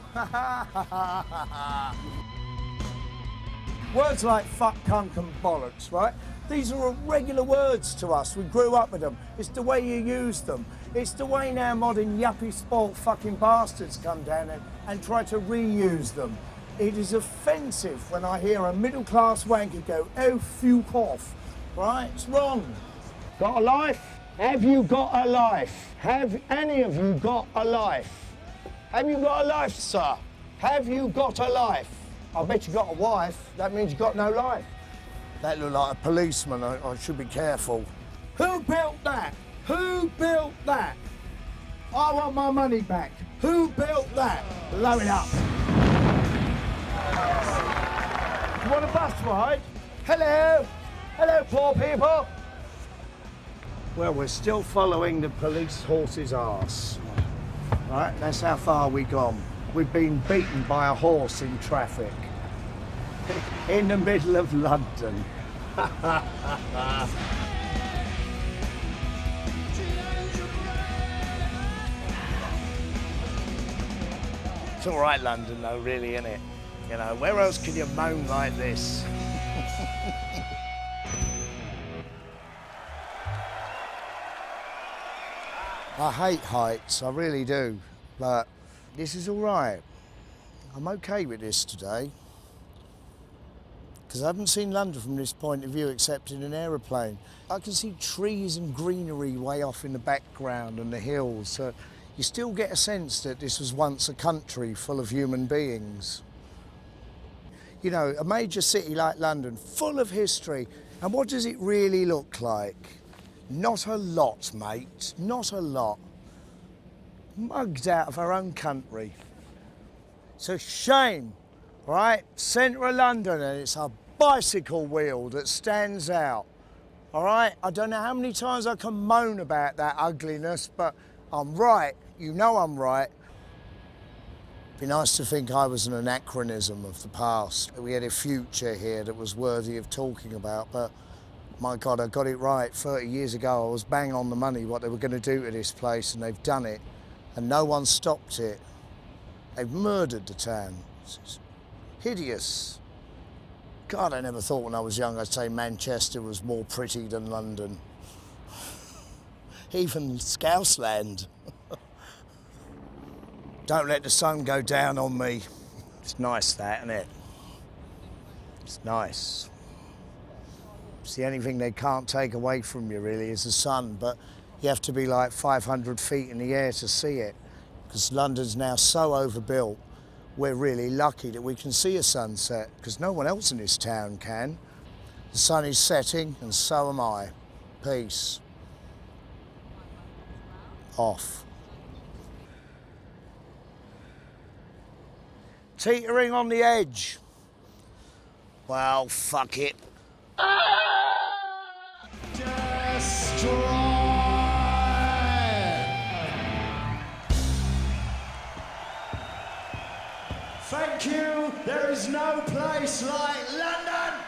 Words like fuck, cunt and bollocks, right? These are regular words to us. We grew up with them. It's the way you use them. It's the way now modern yuppie sport fucking bastards come down and try to reuse them. It is offensive when I hear a middle-class wanker go, oh, fuck off, right? It's wrong. Got a life? Have you got a life? Have any of you got a life? Have you got a life, sir? Have you got a life? I bet you got a wife. That means you got no life. That looked like a policeman. I should be careful. Who built that? Who built that? I want my money back. Who built that? Blow it up. You want a bus ride? Hello? Hello, poor people. Well, we're still following the police horse's arse. Right, that's how far we've gone. We've been beaten by a horse in traffic. In the middle of London. It's all right, London, though, really, isn't it? You know, where else can you moan like this? I hate heights, I really do, but this is all right. I'm okay with this today. because I haven't seen London from this point of view except in an aeroplane. I can see trees and greenery way off in the background and the hills, so you still get a sense that this was once a country full of human beings. You know, a major city like London, full of history, and what does it really look like? Not a lot, mate, not a lot. Mugged out of our own country. It's a shame, right? Centre of London, and it's a bicycle wheel that stands out, all right? I don't know how many times I can moan about that ugliness, but I'm right, you know I'm right. Be nice to think I was an anachronism of the past. We had a future here that was worthy of talking about, but my God, I got it right. 30 years ago, I was bang on the money what they were going to do to this place, and they've done it, and no one stopped it. They've murdered the town. It's hideous. God, I never thought when I was young I'd say Manchester was more pretty than London. Even Scousland. Don't let the sun go down on me. It's nice, that, isn't it? It's nice. It's the only thing they can't take away from you, really, is the sun, but you have to be like 500 feet in the air to see it, because London's now so overbuilt, we're really lucky that we can see a sunset, because no one else in this town can. The sun is setting, and so am I. Peace. Off. Teetering on the edge. Well, fuck it. Destroy! Thank you. There is no place like London.